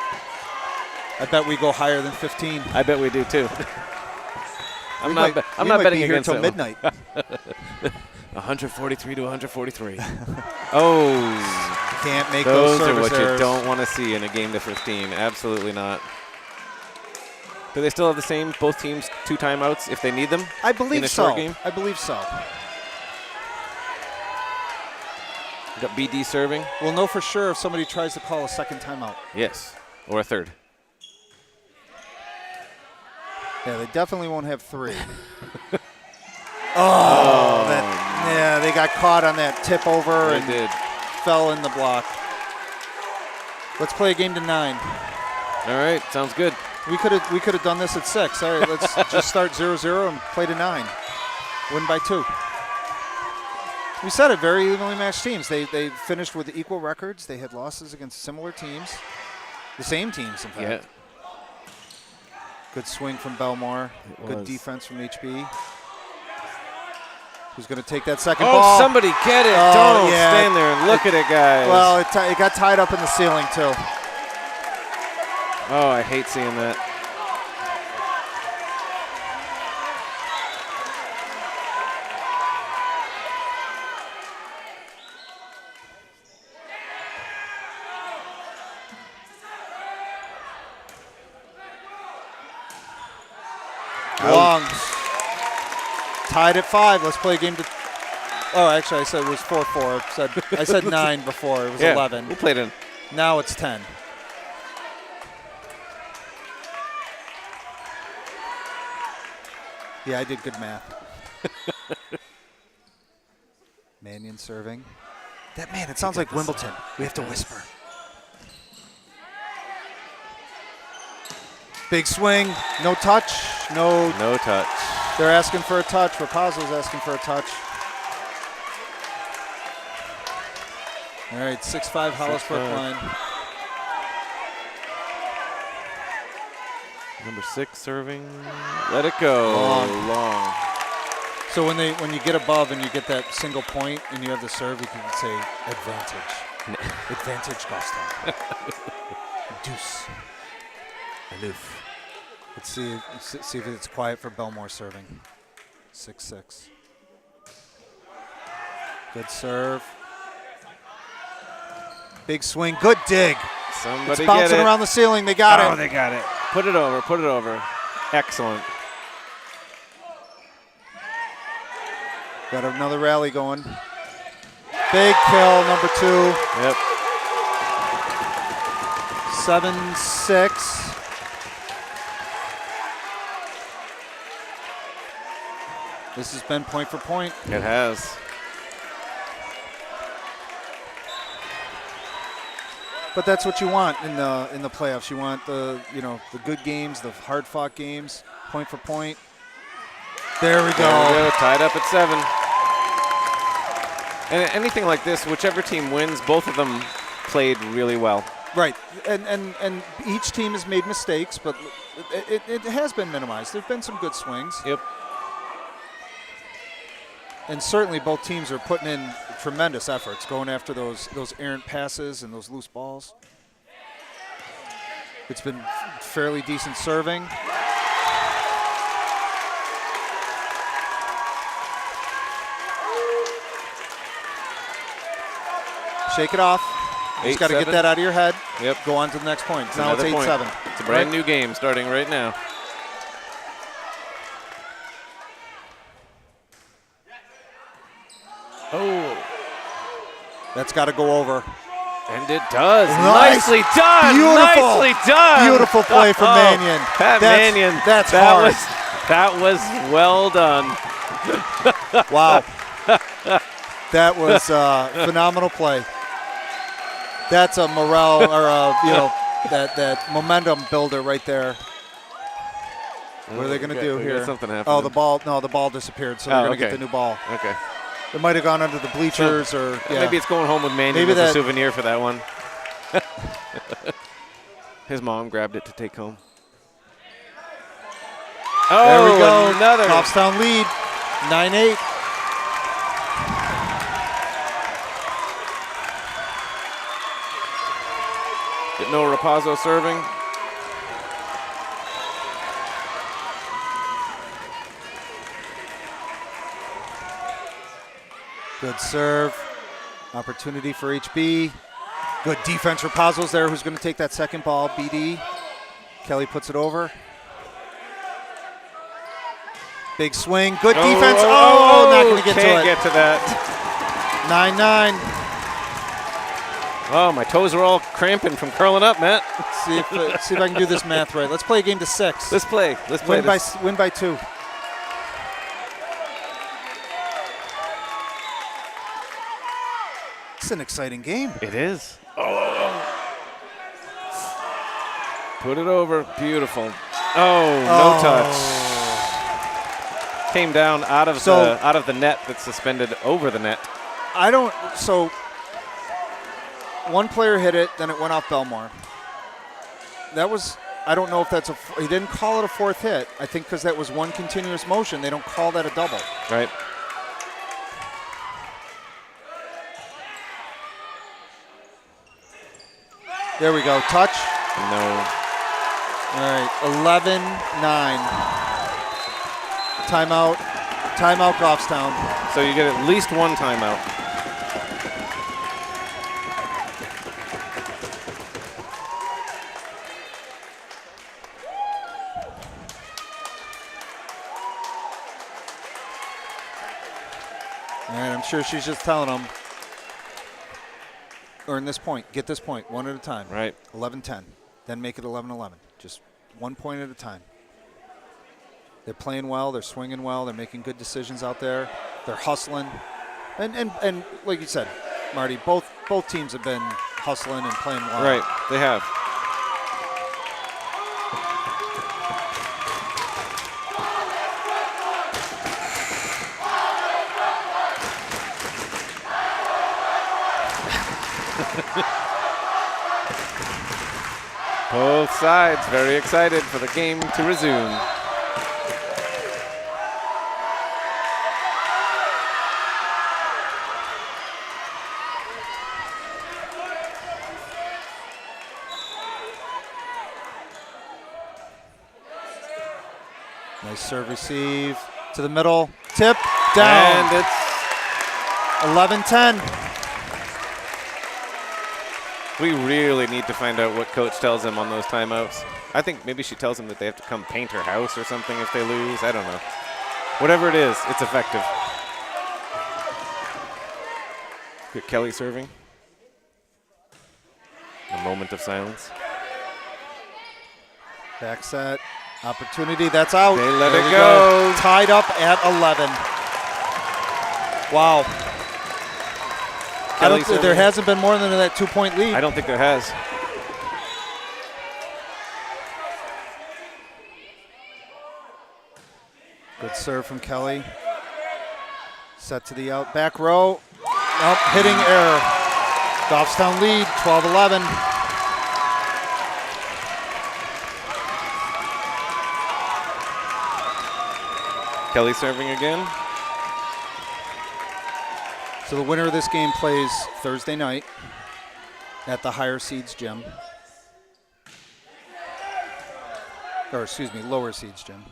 S1: I bet we go higher than 15.
S2: I bet we do too. I'm not betting
S1: here
S2: against
S1: until midnight.
S2: 143 to 143. Oh,
S1: can't make those service
S2: are what
S1: errors.
S2: you don't want to see in a game to 15. Absolutely not. Do they still have the same, both teams, 2 timeouts if they need them?
S1: I believe
S2: in a
S1: so.
S2: short game?
S1: I believe so.
S2: You got BD serving?
S1: We'll know for sure if somebody tries to call a second timeout.
S2: Yes, or a third.
S1: Yeah, they definitely won't have 3. They got caught on that tip over and fell in the block. Let's play a game to 9.
S2: All right, sounds good.
S1: We could have done this at 6. All right, let's just start 0-0 and play to 9. Win by 2. We said it, very evenly matched teams. They finished with equal records. They had losses against similar teams, the same teams, in fact.
S2: Yeah.
S1: Good swing from Belmore. Good defense from HB. Who's going to take that second ball?
S2: Oh, somebody get it. Don't stand there and look at it, guys.
S1: Well, it got tied up in the ceiling, too.
S2: Oh, I hate seeing that.
S1: Long. Tied at 5. Let's play a game to. Oh, actually, I said it was 4-4. I said 9 before. It was 11.
S2: We played in.
S1: Now it's 10. Yeah, I did good math. Mannion serving. It sounds like Wimbledon. We have to whisper. Big swing. No touch. No
S2: touch.
S1: They're asking for a touch. Rapazzo's asking for a touch. All right, 6-5 Hollis-Brookline.
S2: Number 6 serving. Let it go. Long.
S1: So when you get above and you get that single point and you have the serve, you can say advantage. Advantage Goffstown. Deuce. Aloof. Let's see if it's quiet for Belmore serving. 6-6. Good serve. Big swing. Good dig.
S2: Somebody
S1: it's bouncing
S2: get it.
S1: around the ceiling. They got it.
S2: Oh, they got it. Put it over. Excellent.
S1: Got another rally going. Big kill, number 2.
S2: Yep.
S1: 7-6. This has been point for point.
S2: It has.
S1: But that's what you want in the playoffs. You want the good games, the hard-fought games, point for point. There we go.
S2: Tied up at 7. And anything like this, whichever team wins, both of them played really well.
S1: Right, and each team has made mistakes, but it has been minimized. There've been some good swings.
S2: Yep.
S1: And certainly both teams are putting in tremendous efforts, going after those errant passes and those loose balls. It's been fairly decent serving. Shake it off. You just got to get that out of your head.
S2: Yep.
S1: Go on to the next point. Now it's 8-7.
S2: It's a brand new game starting right now. Oh.
S1: That's got to go over.
S2: And it does.
S1: Nice.
S2: Nicely done.
S1: Beautiful.
S2: Nicely done.
S1: Beautiful play from Mannion.
S2: Pat Mannion.
S1: That's hard.
S2: That was well done.
S1: Wow. That was a phenomenal play. That's a morale or that momentum builder right there. What are they going to do here?
S2: Something happened.
S1: Oh, the ball disappeared, so they're going to get the new ball.
S2: Okay.
S1: It might have gone under the bleachers or
S2: maybe it's going home with Mannion as a souvenir for that one. His mom grabbed it to take home. Oh,
S1: there we go.
S2: Another.
S1: Goffstown lead, 9-8.
S2: No Rapazzo serving.
S1: Good serve. Opportunity for HB. Good defense. Rapazzo's there, who's going to take that second ball. BD. Kelly puts it over. Big swing. Good defense. Not going to get to it.
S2: Can't get to that.
S1: 9-9.
S2: Oh, my toes are all cramping from curling up, Matt.
S1: See if I can do this math right. Let's play a game to 6.
S2: Let's play
S1: Win
S2: this.
S1: Win by 2. It's an exciting game.
S2: It is. Oh. Put it over. Beautiful. Oh, no touch. Came down out of the net that's suspended over the net.
S1: One player hit it, then it went off Belmore. I don't know if that's he didn't call it a fourth hit. I think because that was one continuous motion, they don't call that a double.
S2: Right.
S1: There we go. Touch.
S2: No.
S1: All right. 11-9. Timeout. Timeout, Goffstown.
S2: So you get at least one timeout.
S1: And I'm sure she's just telling them, earn this point, get this point, one at a time.
S2: Right.
S1: 11-10, then make it 11-11. Just 1 point at a time. They're playing well, they're swinging well, they're making good decisions out there. They're hustling. And like you said, Marty, both teams have been hustling and playing well.
S2: Right, they have. Both sides very excited for the game to resume.
S1: Nice serve receive to the middle. Tip down.
S2: And it's
S1: 11-10.
S2: We really need to find out what coach tells them on those timeouts. I think maybe she tells them that they have to come paint her house or something if they lose. I don't know. Whatever it is, it's effective. Good Kelly serving. A moment of silence.
S1: Back set. Opportunity. That's out.
S2: They let it go.
S1: Tied up at 11. Wow. There hasn't been more than that 2-point lead.
S2: I don't think there has.
S1: Good serve from Kelly. Set to the out back row. Nope, hitting error. Goffstown lead, 12-11.
S2: Kelly serving again.
S1: So the winner of this game plays Thursday night at the higher seeds gym. Or excuse me, lower seeds gym.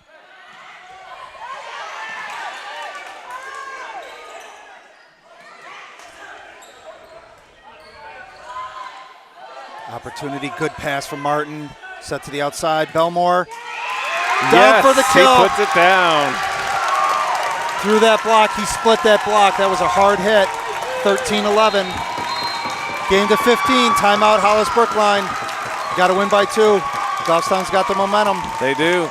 S1: Opportunity, good pass from Martin. Set to the outside, Belmore. Down for the kill.
S2: He puts it down.
S1: Through that block, he split that block. That was a hard hit. 13-11. Game to 15, timeout Hollis-Brookline. Got to win by 2. Goffstown's got the momentum.
S2: They do.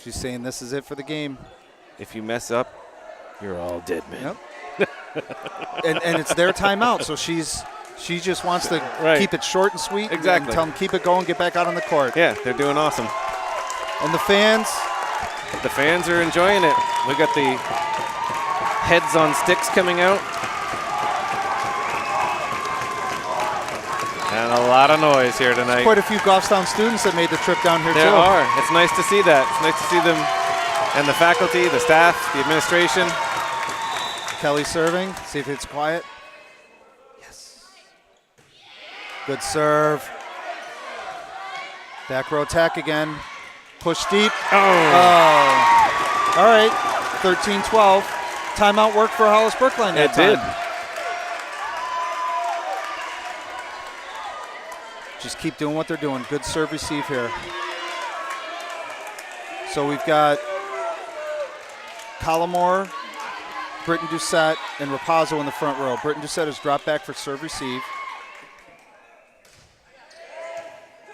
S1: She's saying this is it for the game.
S2: If you mess up, you're all dead, man.
S1: Yep. and it's their timeout, so she just wants to keep it short and sweet.
S2: Exactly.
S1: And tell them keep it going, get back out on the court.
S2: Yeah, they're doing awesome.
S1: And the fans
S2: are enjoying it. We got the heads on sticks coming out. And a lot of noise here tonight.
S1: Quite a few Goffstown students that made the trip down here,
S2: There
S1: too.
S2: are. It's nice to see that. It's nice to see them and the faculty, the staff, the administration.
S1: Kelly serving. See if it's quiet. Yes. Good serve. Back row attack again. Push deep.
S2: Oh.
S1: All right. 13-12. Timeout worked for Hollis-Brookline that time.
S2: It did.
S1: Just keep doing what they're doing. Good serve receive here. So we've got Collimore, Britton Doucette, and Rapazzo in the front row. Britton Doucette has dropped back for serve receive.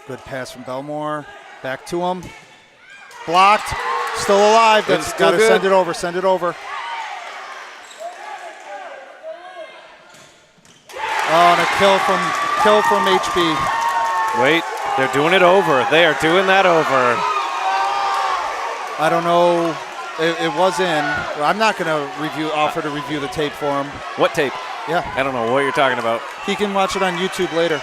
S1: Good pass from Belmore. Back to him. Blocked. Still alive. That's got to send it over. Send it over. Oh, and a kill from HB.
S2: Wait, they're doing it over. They are doing that over.
S1: I don't know. It was in. I'm not going to offer to review the tape for him.
S2: What tape?
S1: Yeah.
S2: I don't know what you're talking about.
S1: He can watch it on YouTube later.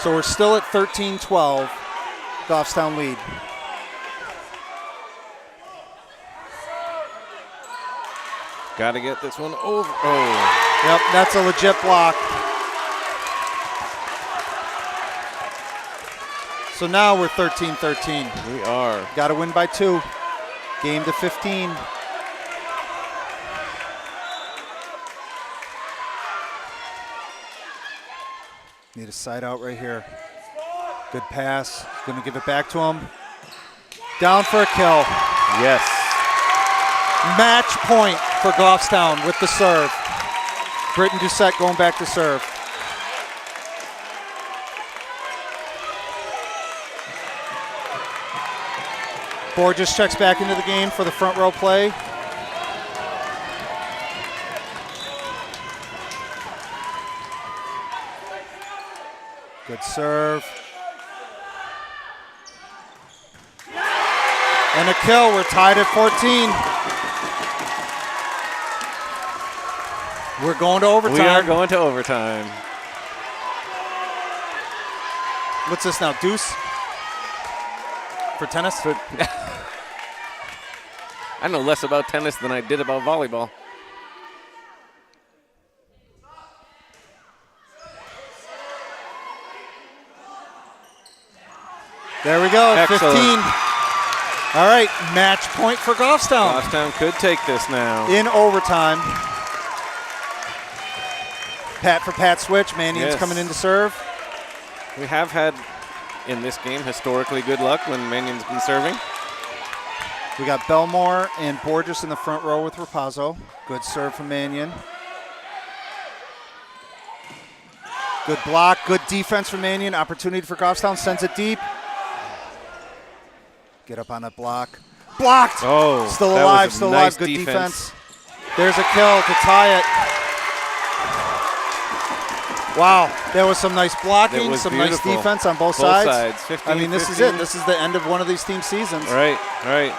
S1: So we're still at 13-12. Goffstown lead.
S2: Got to get this one over. Oh.
S1: Yep, that's a legit block. So now we're 13-13.
S2: We are.
S1: Got to win by 2. Game to 15. Need a side out right here. Good pass. Going to give it back to him. Down for a kill.
S2: Yes.
S1: Match point for Goffstown with the serve. Britton Doucette going back to serve. Borges checks back into the game for the front row play. Good serve. And a kill. We're tied at 14. We're going to overtime.
S2: We are going to overtime.
S1: What's this now, deuce? For tennis?
S2: I know less about tennis than I did about volleyball.
S1: There we go,
S2: Excellent.
S1: 15. All right, match point for Goffstown.
S2: Goffstown could take this now.
S1: In overtime. Pat for Pat switch. Mannion's coming in to serve.
S2: We have had, in this game, historically good luck when Mannion's been serving.
S1: We got Belmore and Borges in the front row with Rapazzo. Good serve from Mannion. Good block, good defense from Mannion. Opportunity for Goffstown, sends it deep. Get up on that block. Blocked!
S2: Oh,
S1: still
S2: that
S1: alive,
S2: was a
S1: still
S2: nice
S1: alive. Good
S2: defense.
S1: There's a kill to tie it. Wow, there was some nice blocking, some
S2: beautiful.
S1: Nice defense on both sides.
S2: 15,
S1: I mean, this
S2: 15.
S1: is it. This is the end of one of these team seasons.
S2: Right.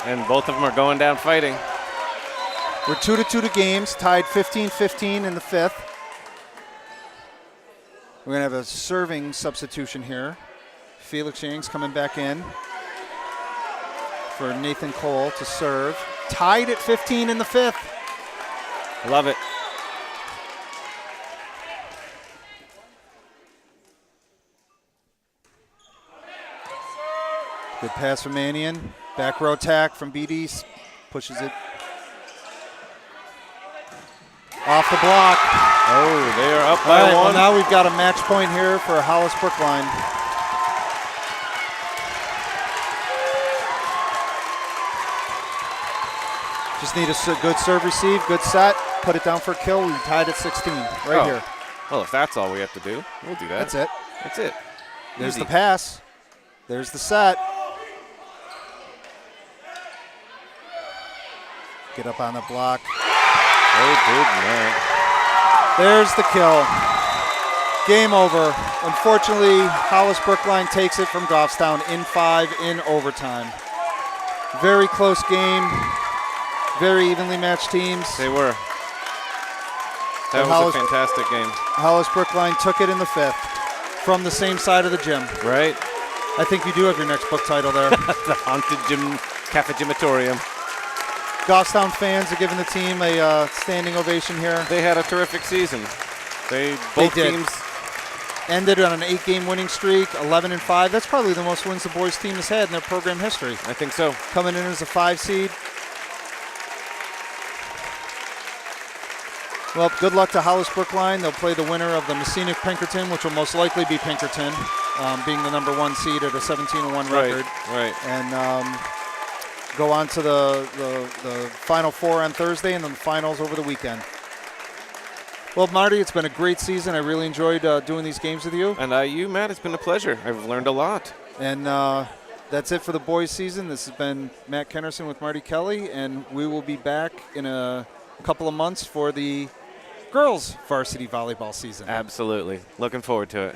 S2: And both of them are going down fighting.
S1: We're 2-2 to games, tied 15-15 in the 5th. We're going to have a serving substitution here. Felix Yang's coming back in for Nathan Cole to serve. Tied at 15 in the 5th.
S2: Love it.
S1: Good pass from Mannion. Back row attack from BD. Pushes it. Off the block.
S2: Oh, they are up
S1: All
S2: by
S1: right, well,
S2: one.
S1: now we've got a match point here for Hollis-Brookline. Just need a good serve receive, good set, put it down for a kill. We tied at 16 right here.
S2: Well, if that's all we have to do, we'll do that.
S1: That's it.
S2: That's it.
S1: There's
S2: Easy.
S1: the pass. There's the set. Get up on the block.
S2: Oh, good night.
S1: There's the kill. Game over. Unfortunately, Hollis-Brookline takes it from Goffstown in 5 in overtime. Very close game. Very evenly matched teams.
S2: They were. That was a fantastic game.
S1: Hollis-Brookline took it in the 5th from the same side of the gym.
S2: Right?
S1: I think you do have your next book title there.
S2: The Haunted Gym Cafe Gymatorium.
S1: Goffstown fans are giving the team a standing ovation here.
S2: They had a terrific season. Both
S1: did.
S2: teams
S1: Ended on an 8-game winning streak, 11-5. That's probably the most wins the boys team has had in their program history.
S2: I think so.
S1: Coming in as a 5 seed. Well, good luck to Hollis-Brookline. They'll play the winner of the Messina-Pinkerton, which will most likely be Pinkerton, being the number 1 seed at a 17-1 record.
S2: Right.
S1: And go on to the Final Four on Thursday and then the finals over the weekend. Well, Marty, it's been a great season. I really enjoyed doing these games with you.
S2: And you, Matt, it's been a pleasure. I've learned a lot.
S1: And that's it for the boys season. This has been Matt Kennerson with Marty Kelly, and we will be back in a couple of months for the girls varsity volleyball season.
S2: Absolutely. Looking forward to it.